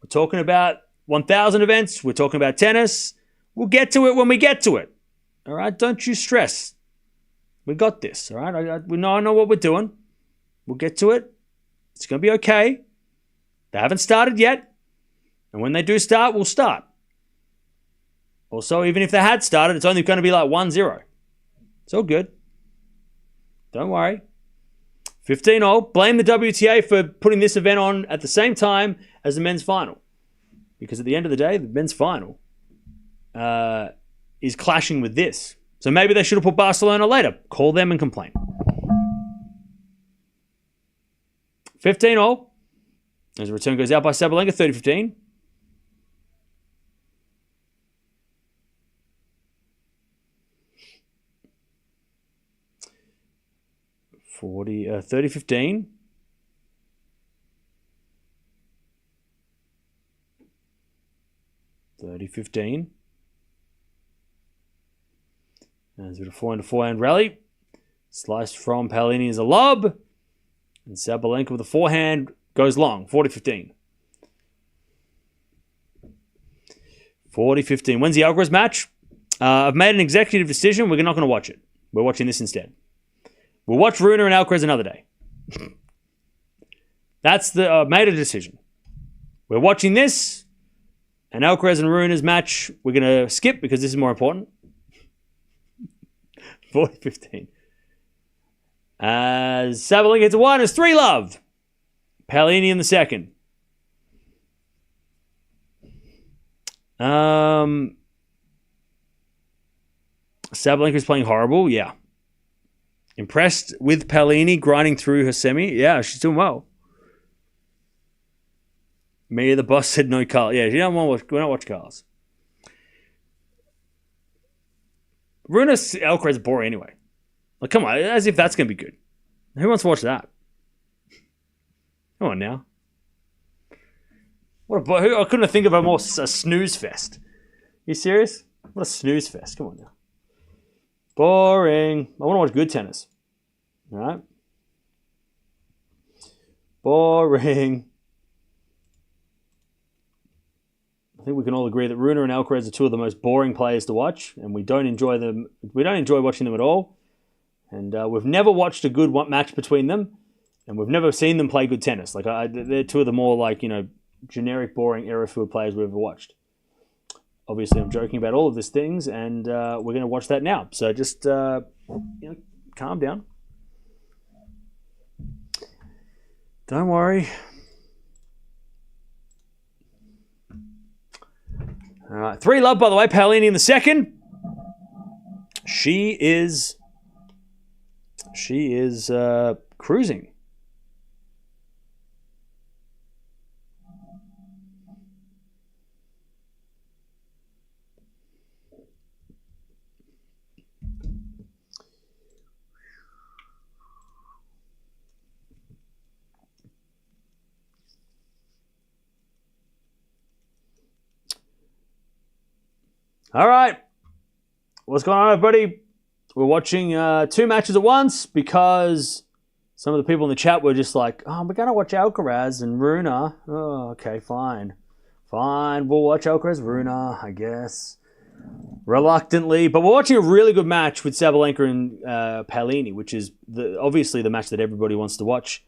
We're talking about 1,000 events. We're talking about tennis. We'll get to it when we get to it, all right? Don't you stress. We got this, all right? I know what we're doing. We'll get to it. It's going to be okay. They haven't started yet. And when they do start, we'll start. Also, even if they had started, it's only going to be like 1-0. It's all good. Don't worry. 15-all. Blame the WTA for putting this event on at the same time as the men's final. Because at the end of the day, the men's final is clashing with this. So maybe they should have put Barcelona later. Call them and complain. 15-all. As the return goes out by Sabalenka, 30-15. – 30-15. There's a bit of forehand rally. Sliced from Paolini as a lob. And Sabalenka with a forehand goes long. 40-15. 40-15. When's the Alcaraz match? I've made an executive decision. We're not going to watch it. We're watching this instead. We'll watch Rune and Alcaraz another day. That's made a decision. We're watching this, and Alcaraz and Rune's match we're going to skip because this is more important. 40-15. As Sabalenka hits a one, it's 3-love. Paolini in the second. Sabalenka's playing horrible, yeah. Impressed with Paolini grinding through her semi. Yeah, she's doing well. Mia, the boss, said no Carl. Yeah, she don't want to watch. We don't watch Carls. Rune Alcaraz is boring anyway. Like, come on, as if that's going to be good. Who wants to watch that? Come on now. I couldn't think of a snooze fest. You serious? What a snooze fest. Come on now. Boring. I want to watch good tennis. All right? Boring. I think we can all agree that Rune and Alcaraz are two of the most boring players to watch, and we don't enjoy them. We don't enjoy watching them at all. And we've never watched a good match between them, and we've never seen them play good tennis. Like they're two of the more generic, boring, error-filled players we've ever watched. Obviously, I'm joking about all of these things, and we're going to watch that now. So just calm down. Don't worry. All right, 3-love, by the way. Paolini in the second. She is cruising. All right. What's going on, everybody? We're watching 2 matches at once because some of the people in the chat were just like, oh, we're going to watch Alcaraz and Rune. Oh, okay, fine. Fine, we'll watch Alcaraz, Rune, I guess. Reluctantly. But we're watching a really good match with Sabalenka and Paolini, which is obviously the match that everybody wants to watch.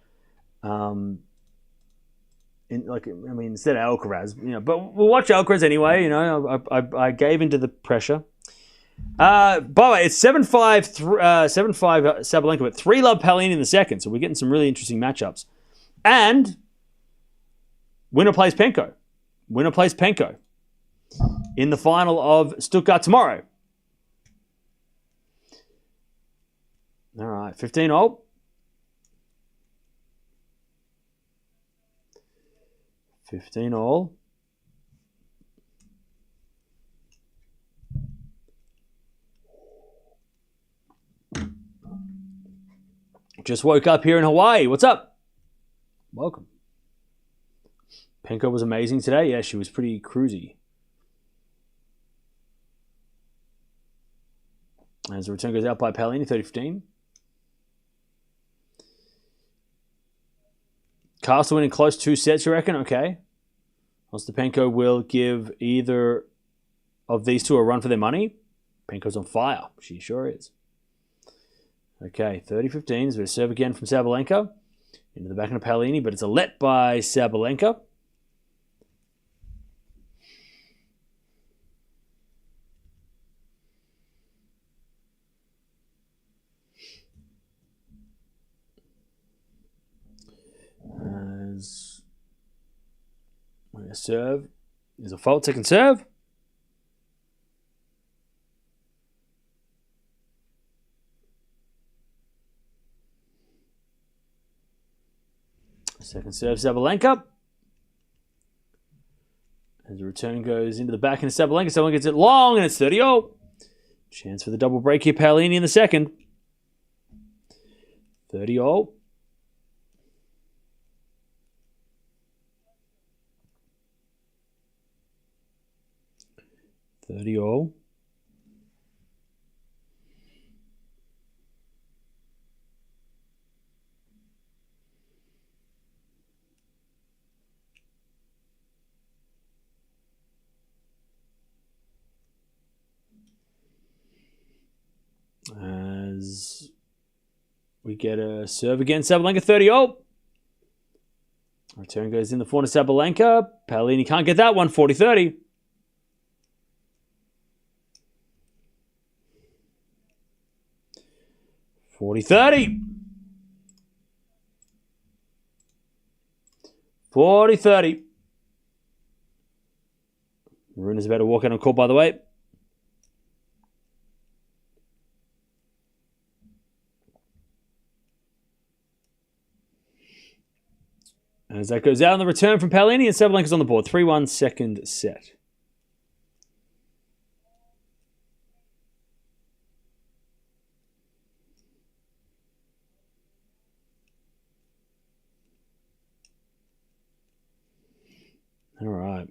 instead of Alcaraz, but we'll watch Alcaraz anyway. I gave into the pressure. By the way, it's 7-5 Sabalenka, but 3-love Paolini in the second. So we're getting some really interesting matchups. And winner plays Penko. Winner plays Penko in the final of Stuttgart tomorrow. All right, 15-all. 15-all. Just woke up here in Hawaii. What's up? Welcome. Penko was amazing today. Yeah, she was pretty cruisy. As the return goes out by Paolini, 30-15. Castle winning close 2 sets, you reckon? Okay. Ostapenko will give either of these two a run for their money. Penko's on fire. She sure is. Okay, 30-15. So we serve again from Sabalenka. Into the backhand of Paolini, but it's a let by Sabalenka. As we serve. There's a fault, second serve. Second serve, Sabalenka. As the return goes into the backhand of Sabalenka. Sabalenka gets it long, and it's 30-all. Chance for the double break here, Paolini in the second. 30-all. 30-all. As we get a serve again, Sabalenka 30-all. Return goes in the corner, Sabalenka. Paolini can't get that one, 40-30. 40-30. 40-30. Runa's about to walk out on court, by the way. As that goes out on the return from Paolini, and Sabalenka's on the board. 3-1 second set. All right.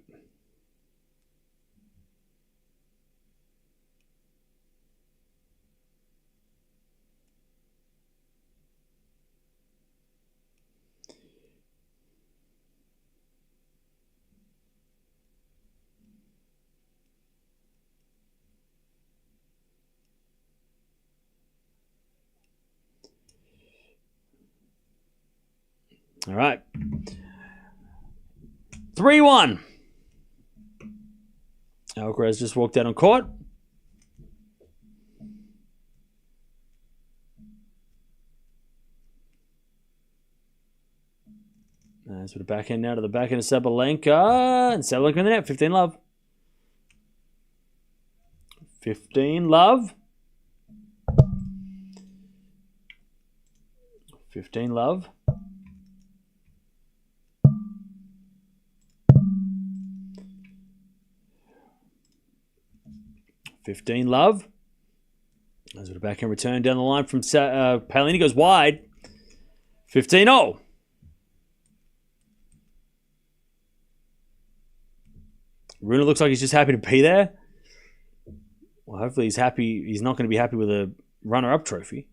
All right. 3-1. Alcaraz just walked out on court. As with the backhand now to the backhand of Sabalenka. And Sabalenka in the net. 15-love. 15-love. 15-love. 15-love. As with a backhand return down the line from Paolini goes wide. 15-all. Runa looks like he's just happy to be there. Well, hopefully he's happy. He's not going to be happy with a runner-up trophy.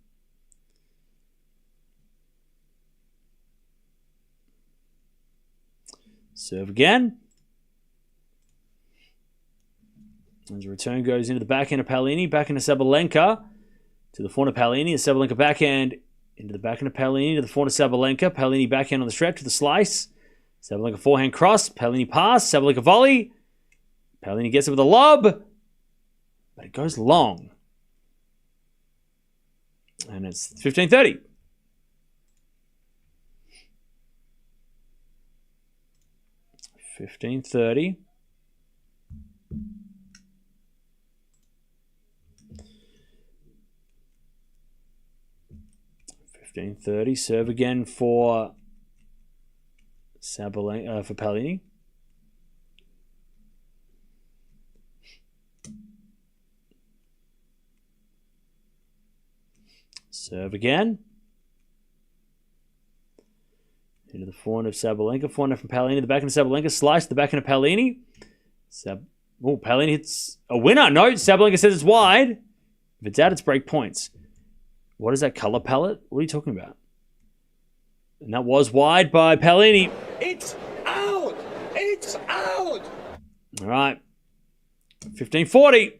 Serve again. As the return goes into the backhand of Paolini, backhand of Sabalenka, to the forehand of Paolini, and Sabalenka backhand into the backhand of Paolini, to the forehand of Sabalenka, Paolini backhand on the stretch to the slice. Sabalenka forehand cross. Paolini pass. Sabalenka volley. Paolini gets it with a lob. But it goes long. And it's 15-30. $15-30. Serve again for Sabalenka, for Paolini. Serve again. Into the forehand of Sabalenka. Forehand from Paolini. The backhand of Sabalenka. Slice the backhand of Paolini. Paolini hits a winner. No, Sabalenka says it's wide. If it's out, it's break points. What is that color palette? What are you talking about? And that was wide by Paolini. It's out! It's out! All right. 15-40.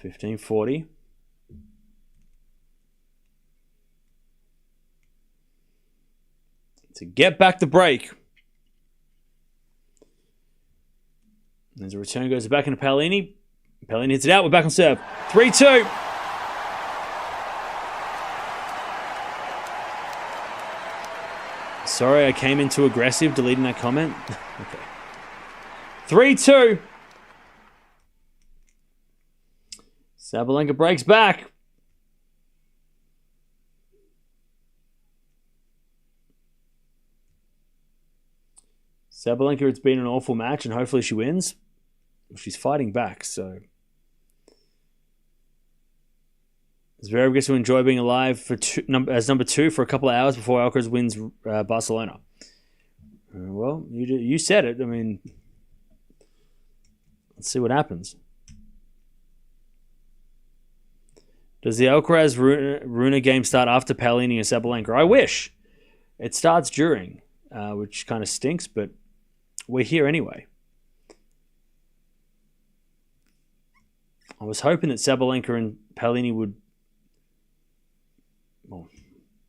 15-40. To get back the break. As a return goes back into Paolini. Paolini hits it out. We're back on serve. 3-2. Sorry, I came in too aggressive, deleting that comment. Okay. 3-2. Sabalenka breaks back. Sabalenka, it's been an awful match, and hopefully she wins. She's fighting back, so it's very good to enjoy being alive for as number 2 for a couple of hours before Alcaraz wins Barcelona. Well, you said it. I mean, let's see what happens. Does the Alcaraz Runa game start after Paolini and Sabalenka? I wish. It starts during, which kind of stinks, but we're here anyway. I was hoping that Sabalenka and Paolini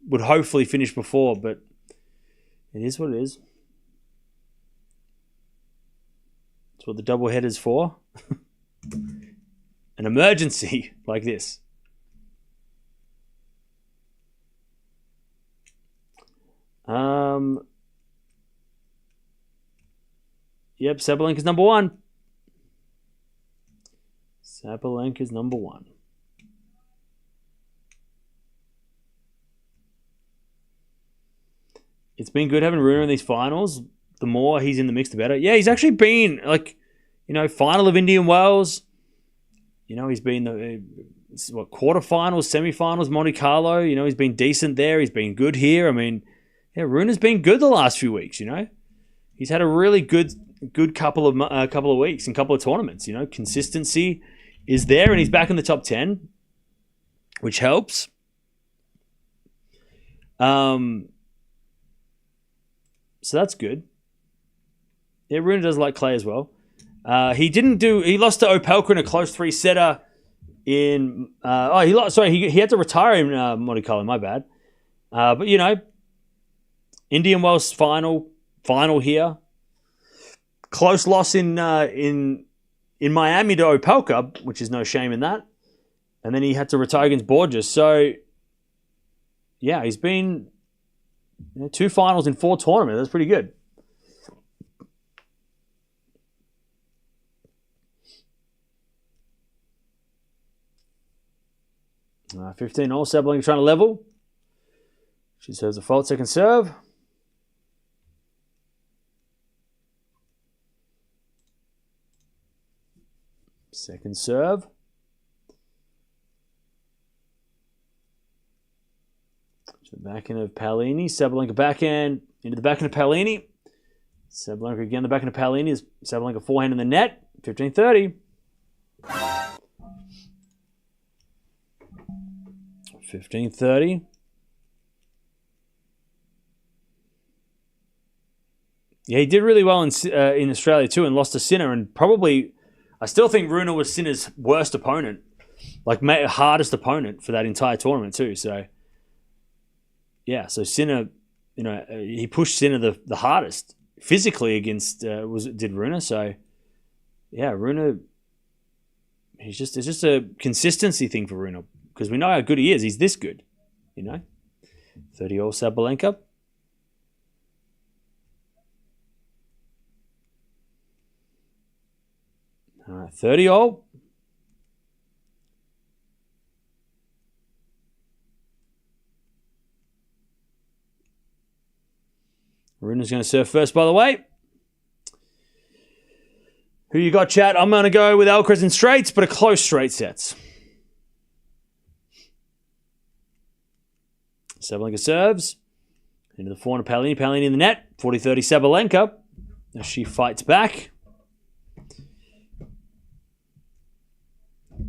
would hopefully finish before, but it is what it is. It's what the doubleheader's for. An emergency like this. Yep, Sabalenka's number 1. Sabalenka's number 1. It's been good having Runa in these finals. The more he's in the mix, the better. Yeah, he's actually been, final of Indian Wells. He's been the quarterfinals, semifinals, Monte Carlo. He's been decent there. He's been good here. I mean, yeah, Runa's been good the last few weeks. He's had a really good couple of weeks and couple of tournaments. Consistency is there, and he's back in the top 10, which helps. So that's good. Yeah, Runa does like clay as well. He lost to Opelka in a close 3-setter in... he had to retire in Monte Carlo, my bad. But, Indian Wells final here. Close loss in Miami to Opelka, which is no shame in that. And then he had to retire against Borges. So, yeah, he's been 2 finals in 4 tournaments. That's pretty good. Uh, 15 all. Sabalenka trying to level. She serves a fault. Second serve. Second serve. To the backhand of Paolini. Sabalenka backhand into the backhand of Paolini. Sabalenka again, the backhand of Paolini. Is Sabalenka forehand in the net. 15-30. 15-30. Yeah, he did really well in Australia too, and lost to Sinner. And probably, I still think Runa was Sinner's worst opponent, hardest opponent for that entire tournament too. So, yeah, so Sinner he pushed Sinner the hardest physically against did Rune. So yeah, Rune. It's just a consistency thing for Rune because we know how good he is. He's this good, 30-all Sabalenka. All right, 30-all. Rune's going to serve first, by the way. Who you got, chat? I'm going to go with Alcaraz in straights, but a close straight sets. Sabalenka serves. Into the forehand of Paolini. Paolini in the net. 40-30 Sabalenka. As she fights back.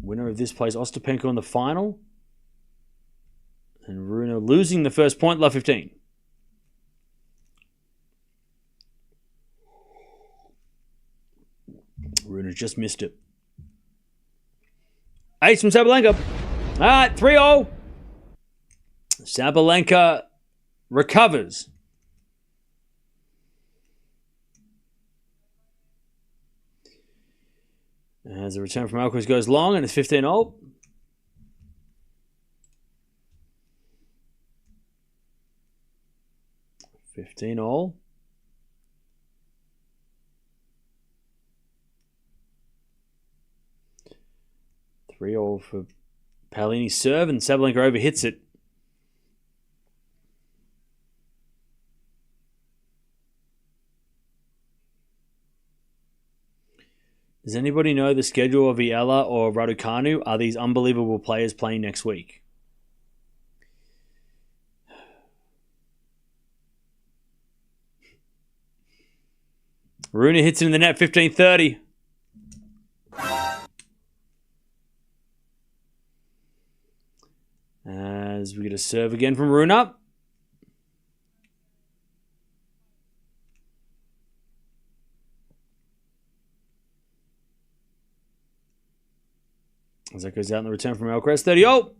Winner of this plays Ostapenko in the final. And Rune losing the first point. Love 15. Rune just missed it. Ace from Sabalenka. All right, 3-0. Sabalenka recovers. As the return from Alcaraz goes long, and it's 15-0. $15-all. $3-all for Paolini's serve, and Sabalenka overhits it. Does anybody know the schedule of Eala or Raducanu? Are these unbelievable players playing next week? Rune hits it in the net, 15-30. As we get a serve again from Rune. As that goes out in the return from Alcaraz, 30-all.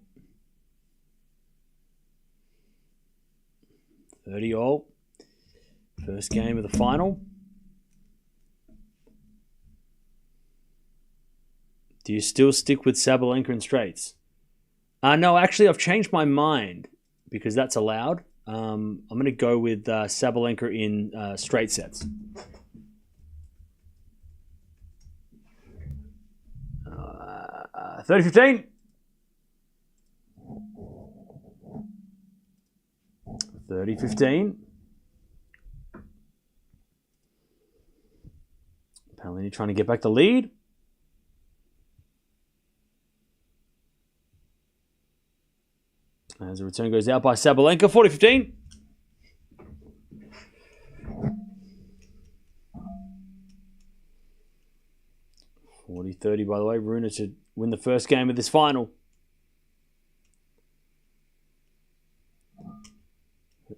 30-all. First game of the final. Do you still stick with Sabalenka in straights? No, actually, I've changed my mind because that's allowed. I'm going to go with Sabalenka in straight sets. 30-15. 30-15. Paolini trying to get back the lead. As the return goes out by Sabalenka, 40-15. $40-30, by the way. Rune to win the first game of this final.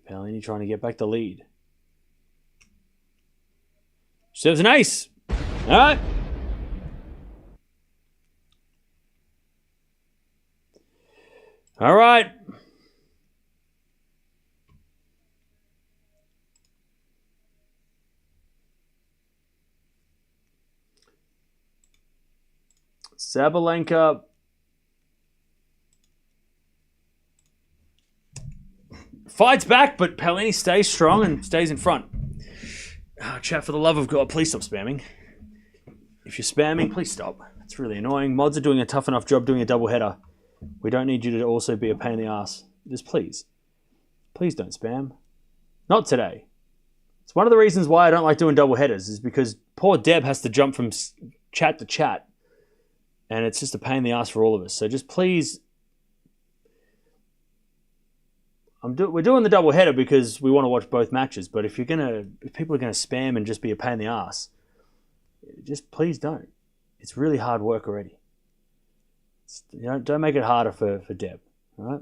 Paolini trying to get back the lead. Serves an ace. All right. All right. Sabalenka fights back, but Paolini stays strong and stays in front. Chat, for the love of God, please stop spamming. If you're spamming, please stop. It's really annoying. Mods are doing a tough enough job doing a double header. We don't need you to also be a pain in the ass. Just please. Please don't spam. Not today. It's one of the reasons why I don't like doing double headers is because poor Deb has to jump from chat to chat. And it's just a pain in the ass for all of us. So just please... we're doing the double header because we want to watch both matches. But if people are gonna spam and just be a pain in the ass, just please don't. It's really hard work already. Don't make it harder for Deb. All right.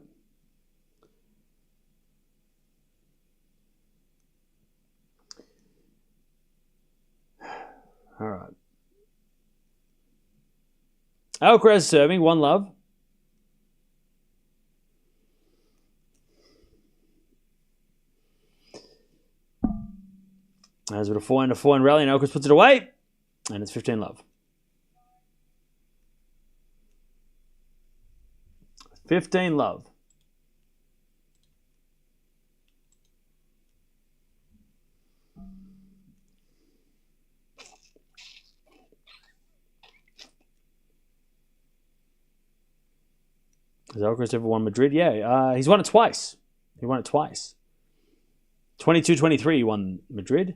All right. Alcaraz serving, 1-love. As with a 4-4 rally, and Alcaraz puts it away. And it's 15 love. 15 love. Has Alcaraz ever won Madrid? Yeah, he's won it twice. 22-23 he won Madrid.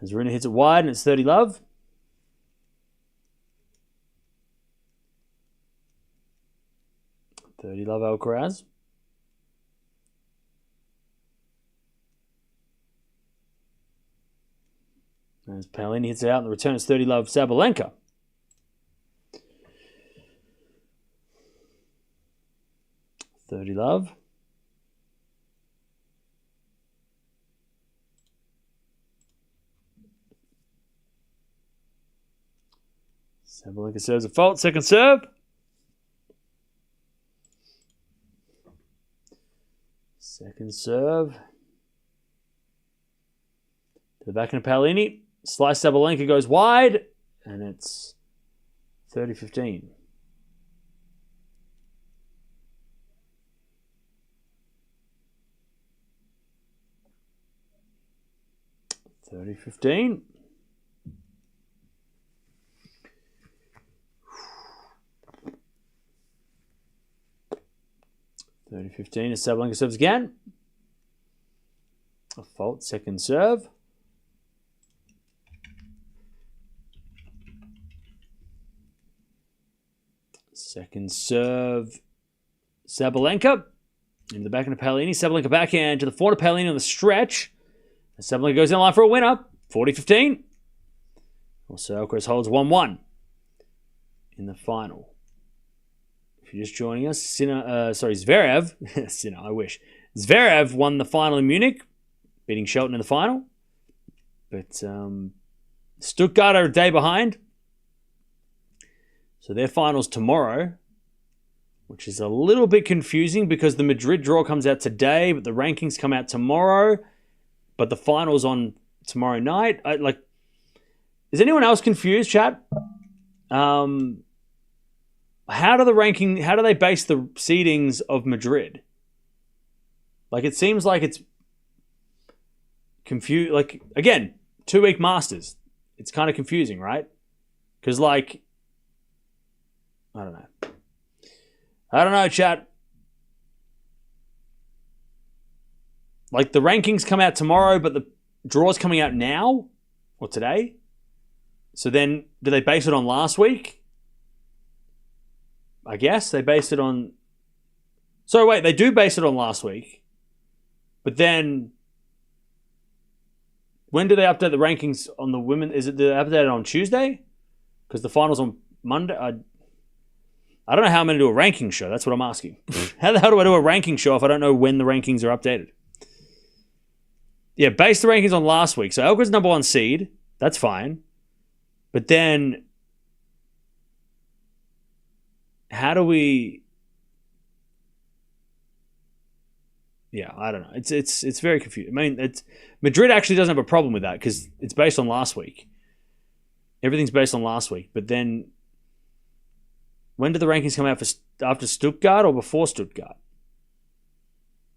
As Aryna hits it wide and it's 30 love. Alcaraz. As Paolini hits it out and the return is 30 love Sabalenka. $30 love. Sabalenka serves a fault. Second serve. Second serve. To the back of Paolini. Slice Sabalenka goes wide. And it's 30-15. 30-15. As Sabalenka serves again. A fault, second serve. Second serve, Sabalenka. In the back of Paolini. Sabalenka backhand to the forehand of Paolini on the stretch. Sabalenka goes down the line for a winner. 40-15. Also, Alcaraz holds 1-1 in the final. If you're just joining us, Zverev. Sinner, I wish. Zverev won the final in Munich, beating Shelton in the final. But Stuttgart are a day behind. So their final's tomorrow, which is a little bit confusing because the Madrid draw comes out today, but the rankings come out tomorrow. But the final's on tomorrow night. Is anyone else confused, chat? How do they base the seedings of Madrid? It seems like it's confused. Again, 2-week Masters. It's kind of confusing, right? Because, I don't know, chat. The rankings come out tomorrow, but the draw's coming out now or today. So then, do they base it on last week? I guess they based it on... So wait, they do base it on last week. But then, when do they update the rankings on the women? Is it updated on Tuesday? Because the final's on Monday. I don't know how I'm going to do a ranking show. That's what I'm asking. How the hell do I do a ranking show if I don't know when the rankings are updated? Yeah, base the rankings on last week. So Alcaraz number 1 seed. That's fine. But then, how do we... Yeah, I don't know. It's very confusing. I mean, Madrid actually doesn't have a problem with that because it's based on last week. Everything's based on last week. But then, when do the rankings come out for after Stuttgart or before Stuttgart?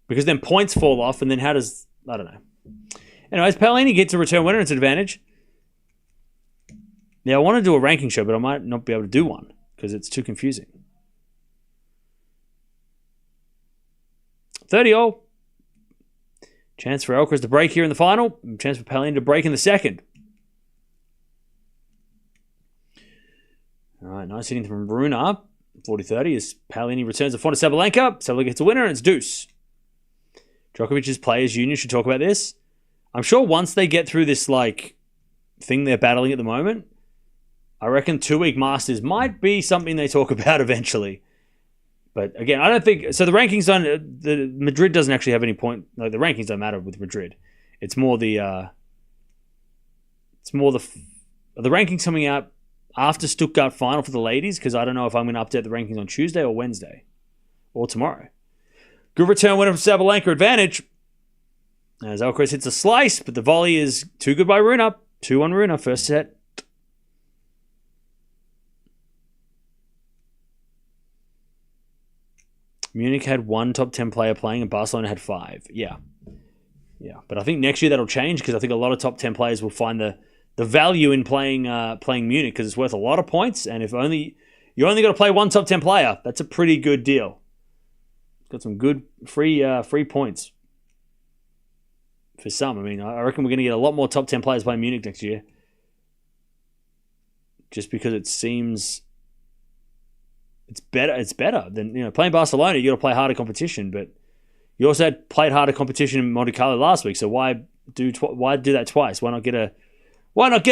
Because then points fall off, and then how does... I don't know. Anyways, Paolini gets a return winner. It's an advantage. Now, I want to do a ranking show, but I might not be able to do one because it's too confusing. 30-all. Chance for Alcaraz to break here in the final. Chance for Paolini to break in the second. All right, nice hitting from Bruna. 40-30 as Paolini returns the front of Sabalenka. Sabalenka gets a winner, and it's deuce. Djokovic's Players Union should talk about this. I'm sure once they get through this thing they're battling at the moment, I reckon 2-week Masters might be something they talk about eventually. But again, I don't think so. The rankings don't. The Madrid doesn't actually have any point. No, the rankings don't matter with Madrid. It's more the. The rankings coming out after Stuttgart final for the ladies because I don't know if I'm going to update the rankings on Tuesday or Wednesday or tomorrow. Good return winner from Sabalenka, advantage. As Alcaraz hits a slice, but the volley is too good by Runa. 2-1 Runa, first set. Munich had 1 top 10 player playing and Barcelona had 5. Yeah. But I think next year that'll change because I think a lot of top 10 players will find the value in playing Munich because it's worth a lot of points. And if you only got to play 1 top 10 player, that's a pretty good deal. It's got some good free points for some. I mean, I reckon we're going to get a lot more top 10 players playing Munich next year. Just because it seems it's better than playing Barcelona. You got to play harder competition, but you also played harder competition in Monte Carlo last week. So why do that twice? Why not get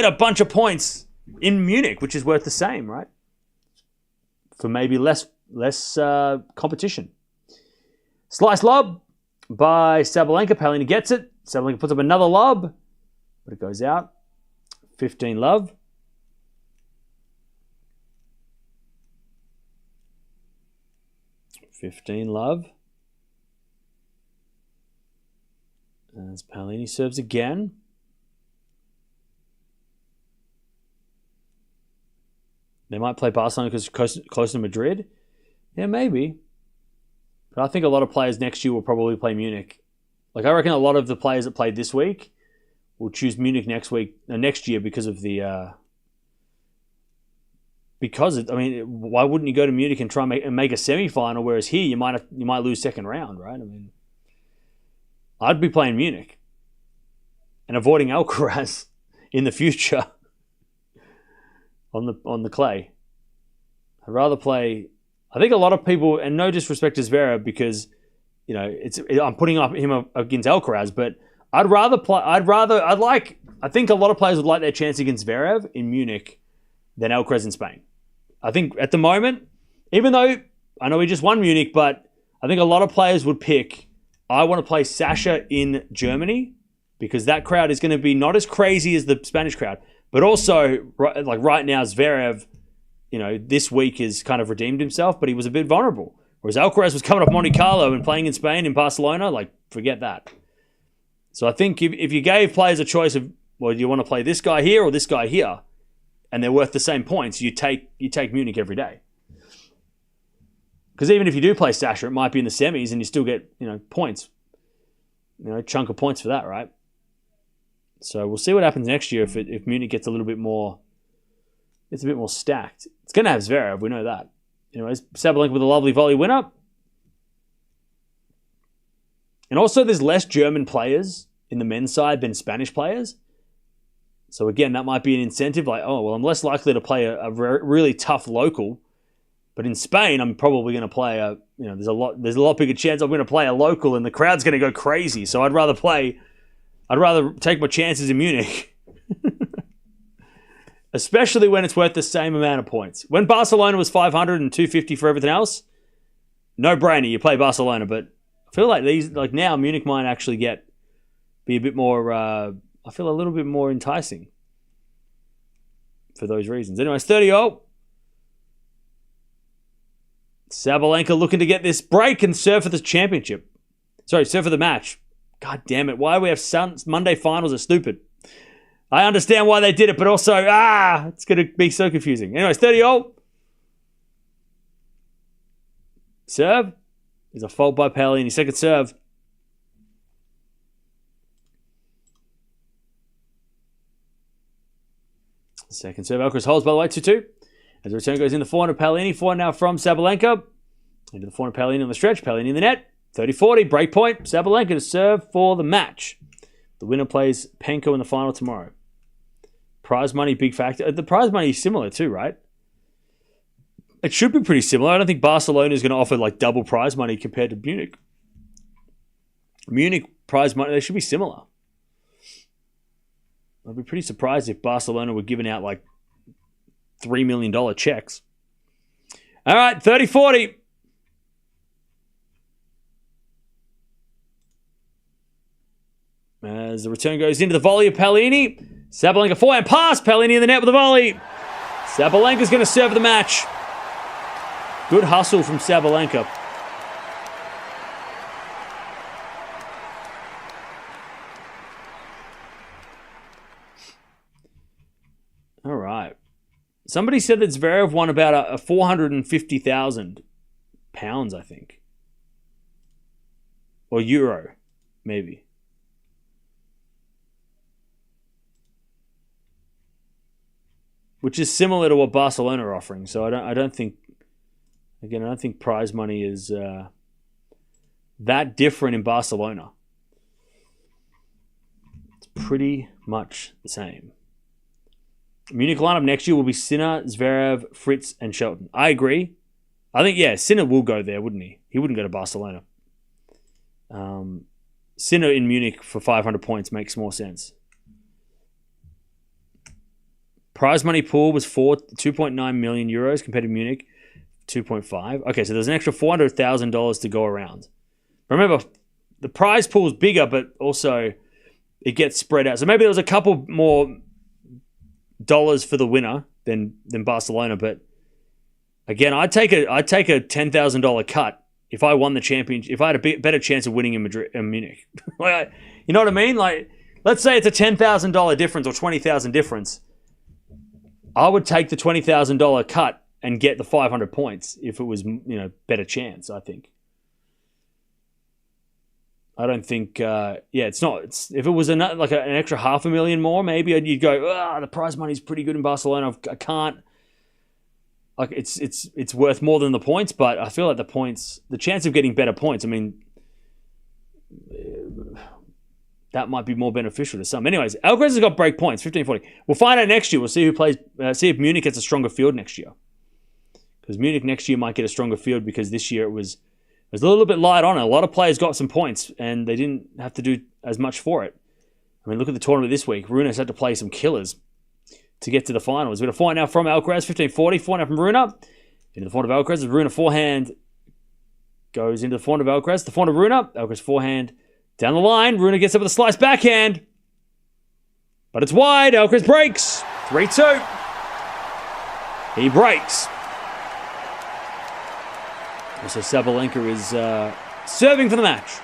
a bunch of points in Munich, which is worth the same, right? For maybe less competition. Slice lob by Sabalenka. Paolini gets it. Sabalenka puts up another lob, but it goes out. 15 love. As Paolini serves again. They might play Barcelona because it's close to Madrid. Yeah, maybe. But I think a lot of players next year will probably play Munich. Like, I reckon a lot of the players that played this week will choose Munich next year because of the... why wouldn't you go to Munich and try and make a semi-final, whereas here you might lose second round, right? I mean, I'd be playing Munich and avoiding Alcaraz in the future on the clay. I'd rather play. I think a lot of people, and no disrespect to Zverev, because I'm putting him against Alcaraz, but I think a lot of players would like their chance against Zverev in Munich than Alcaraz in Spain. I think at the moment, even though I know he just won Munich, but I think a lot of players would pick, I want to play Sasha in Germany because that crowd is going to be not as crazy as the Spanish crowd. But also, right now, Zverev, this week has kind of redeemed himself, but he was a bit vulnerable. Whereas Alcaraz was coming off Monte Carlo and playing in Spain, in Barcelona, forget that. So I think if you gave players a choice of, well, do you want to play this guy here or this guy here, and they're worth the same points, you take Munich every day. Because even if you do play Sasha, it might be in the semis and you still get, points. Chunk of points for that, right? So we'll see what happens next year if Munich gets a little bit more, it's a bit more stacked. It's going to have Zverev, we know that. Anyways, Sabalenka with a lovely volley winner. And also there's less German players in the men's side than Spanish players. So again, that might be an incentive, I'm less likely to play a really tough local. But in Spain, I'm probably going to play there's a lot bigger chance I'm going to play a local and the crowd's going to go crazy. So I'd rather take my chances in Munich. Especially when it's worth the same amount of points. When Barcelona was 500 and 250 for everything else, no brainer, you play Barcelona. But I feel like now Munich might actually be a bit more, I feel a little bit more enticing for those reasons. Anyways, 30-0. Sabalenka looking to get this break and serve for the championship. Sorry, serve for the match. God damn it. Why do we have Monday finals are stupid. I understand why they did it, but also, it's going to be so confusing. Anyways, 30-0. Serve. There's a fault by Paolini. Second serve. Second serve. Alcaraz holds, by the way, 2-2. As the return goes in the forehand of Paolini. Forehand now from Sabalenka. Into the forehand of Paolini on the stretch. Paolini in the net. 30-40. Break point. Sabalenka to serve for the match. The winner plays Penko in the final tomorrow. Prize money, big factor. The prize money is similar too, right? It should be pretty similar. I don't think Barcelona is going to offer double prize money compared to Munich. Munich prize money, they should be similar. I'd be pretty surprised if Barcelona were giving out $3 million checks. All right, 30-40. As the return goes into the volley of Paolini. Sabalenka forehand pass. Paolini in the net with the volley. Sabalenka's going to serve the match. Good hustle from Sabalenka. Somebody said that Zverev won about a 450,000 pounds, I think. Or euro, maybe. Which is similar to what Barcelona are offering. So I don't think prize money is that different in Barcelona. It's pretty much the same. Munich lineup next year will be Sinner, Zverev, Fritz, and Shelton. I agree. I think, yeah, Sinner will go there, wouldn't he? He wouldn't go to Barcelona. Sinner in Munich for 500 points makes more sense. Prize money pool was 2.9 million euros compared to Munich, 2.5. Okay, so there's an extra $400,000 to go around. Remember, the prize pool is bigger, but also it gets spread out. So maybe there was a couple more dollars for the winner than Barcelona, but again, I'd take a $10,000 cut if I won the championship. If I had a better chance of winning in Munich, you know what I mean? Like, let's say it's a $10,000 difference or $20,000 difference. I would take the $20,000 cut and get the 500 points if it was, better chance. I think. I don't think. It's not. If it was an extra $500,000 more, maybe you'd go. The prize money's pretty good in Barcelona. I can't. Like it's worth more than the points, but I feel like the chance of getting better points. I mean, that might be more beneficial to some. Anyways, Alcaraz has got break points, 15-40. We'll find out next year. We'll see who plays. See if Munich gets a stronger field next year. Because Munich next year might get a stronger field because this year it was a little bit light on it. A lot of players got some points and they didn't have to do as much for it. I mean, look at the tournament this week. Runa's had to play some killers to get to the finals. We've got a forehand now from Alcaraz, 15-40. Forehand from Runa. Into the forehand of Alcaraz. The Runa forehand goes into the forehand of Alcaraz. The forehand of Runa. Alcaraz forehand down the line. Runa gets up with a slice backhand. But it's wide. Alcaraz breaks. 3-2. He breaks. So Sabalenka is serving for the match.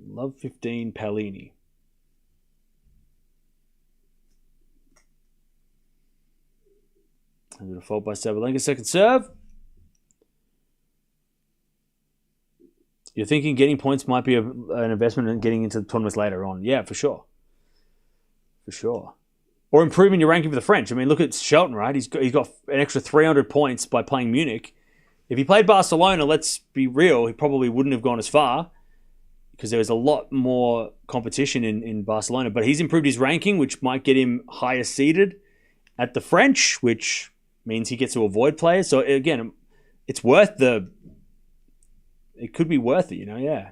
Love 15, Paolini. And a fault by Sabalenka. Second serve. You're thinking getting points might be an investment in getting into the tournaments later on. Yeah, for sure. For sure. Or improving your ranking for the French. I mean, look at Shelton, right? He's got an extra 300 points by playing Munich. If he played Barcelona, let's be real, he probably wouldn't have gone as far because there was a lot more competition in Barcelona. But he's improved his ranking, which might get him higher seeded at the French, which means he gets to avoid players. So again, it's worth it could be worth it, yeah.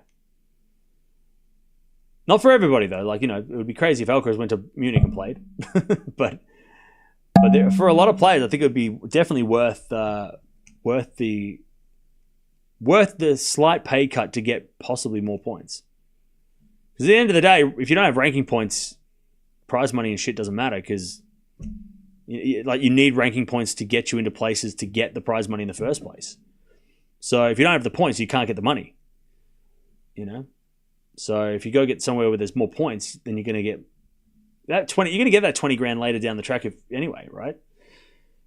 Not for everybody though. It would be crazy if Alcaraz went to Munich and played. but for a lot of players, I think it would be definitely worth the slight pay cut to get possibly more points. Because at the end of the day, if you don't have ranking points, prize money and shit doesn't matter because you need ranking points to get you into places to get the prize money in the first place. So if you don't have the points, you can't get the money. So if you go get somewhere where there's more points, then you're going to get that 20. You're going to get that 20 grand later down the track anyway, right?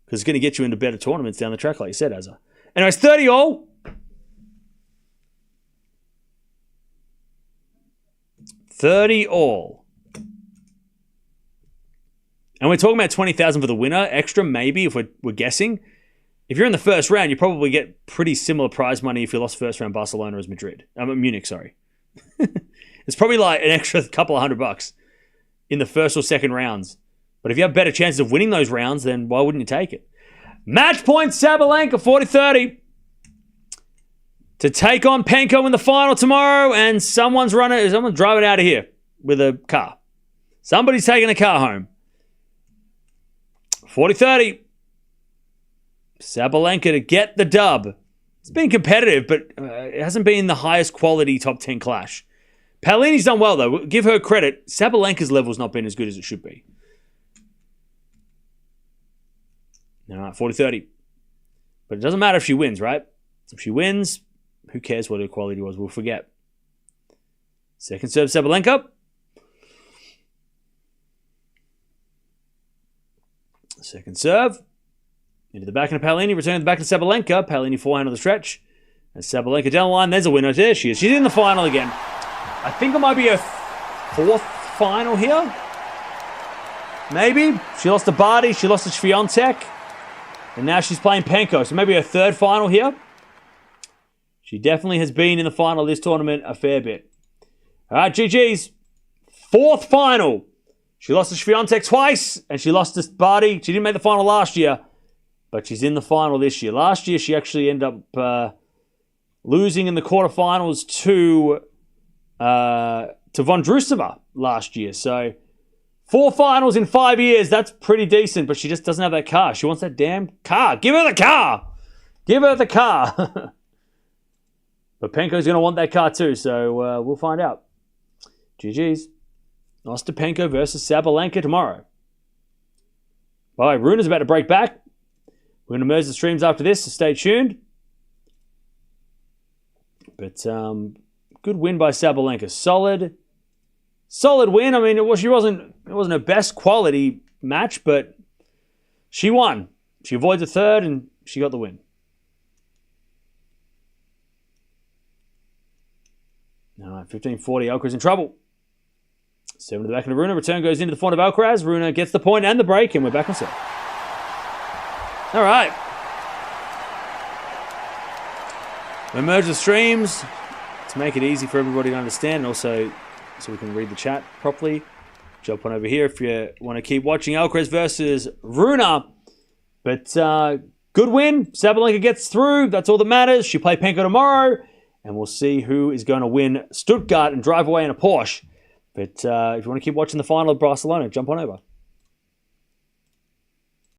Because it's going to get you into better tournaments down the track, like you said, Azza. Anyways, 30 all. 30 all. And we're talking about 20,000 for the winner, extra maybe if we're guessing. If you're in the first round, you probably get pretty similar prize money if you lost first round Barcelona as Munich, sorry. It's probably like an extra couple of $100 in the first or second rounds. But if you have better chances of winning those rounds, then why wouldn't you take it? Match point Sabalenka, 40-30. To take on Penko in the final tomorrow, and someone's driving out of here with a car. Somebody's taking a car home. 40-30. Sabalenka to get the dub. It's been competitive, but it hasn't been the highest quality top 10 clash. Paolini's done well, though. Give her credit. Sabalenka's level's not been as good as it should be. All right, 40-30. But it doesn't matter if she wins, right? If she wins, who cares what her quality was? We'll forget. Second serve, Sabalenka. Second serve. Into the backhand of Paolini. Return to the backhand of Sabalenka. Paolini forehand on the stretch. And Sabalenka down the line. There's a winner. There she is. She's in the final again. I think it might be her fourth final here. Maybe. She lost to Barty. She lost to Swiatek. And now she's playing Penko. So maybe her third final here. She definitely has been in the final of this tournament a fair bit. All right, GG's. Fourth final. She lost to Swiatek twice. And she lost to Barty. She didn't make the final last year. But she's in the final this year. Last year, she actually ended up losing in the quarterfinals to Vondrousova last year. So 4 finals in 5 years. That's pretty decent. But she just doesn't have that car. She wants that damn car. Give her the car. Give her the car. But Penko's going to want that car too. So we'll find out. GG's. Ostapenko versus Sabalenka tomorrow. All right, Runa's about to break back. We're going to merge the streams after this, so stay tuned. But good win by Sabalenka. Solid win. I mean, it wasn't her best quality match, but she won. She avoids a third, and she got the win. All right, 15-40. Alcaraz in trouble. 7 to the back of Runa. Return goes into the front of Alcaraz. Runa gets the point and the break, and we're back on set. All right. We merge the streams to make it easy for everybody to understand, and also so we can read the chat properly. Jump on over here if you want to keep watching Alcaraz versus Runa. But good win. Sabalenka gets through. That's all that matters. She play Penko tomorrow, and we'll see who is going to win Stuttgart and drive away in a Porsche. But if you want to keep watching the final of Barcelona, jump on over.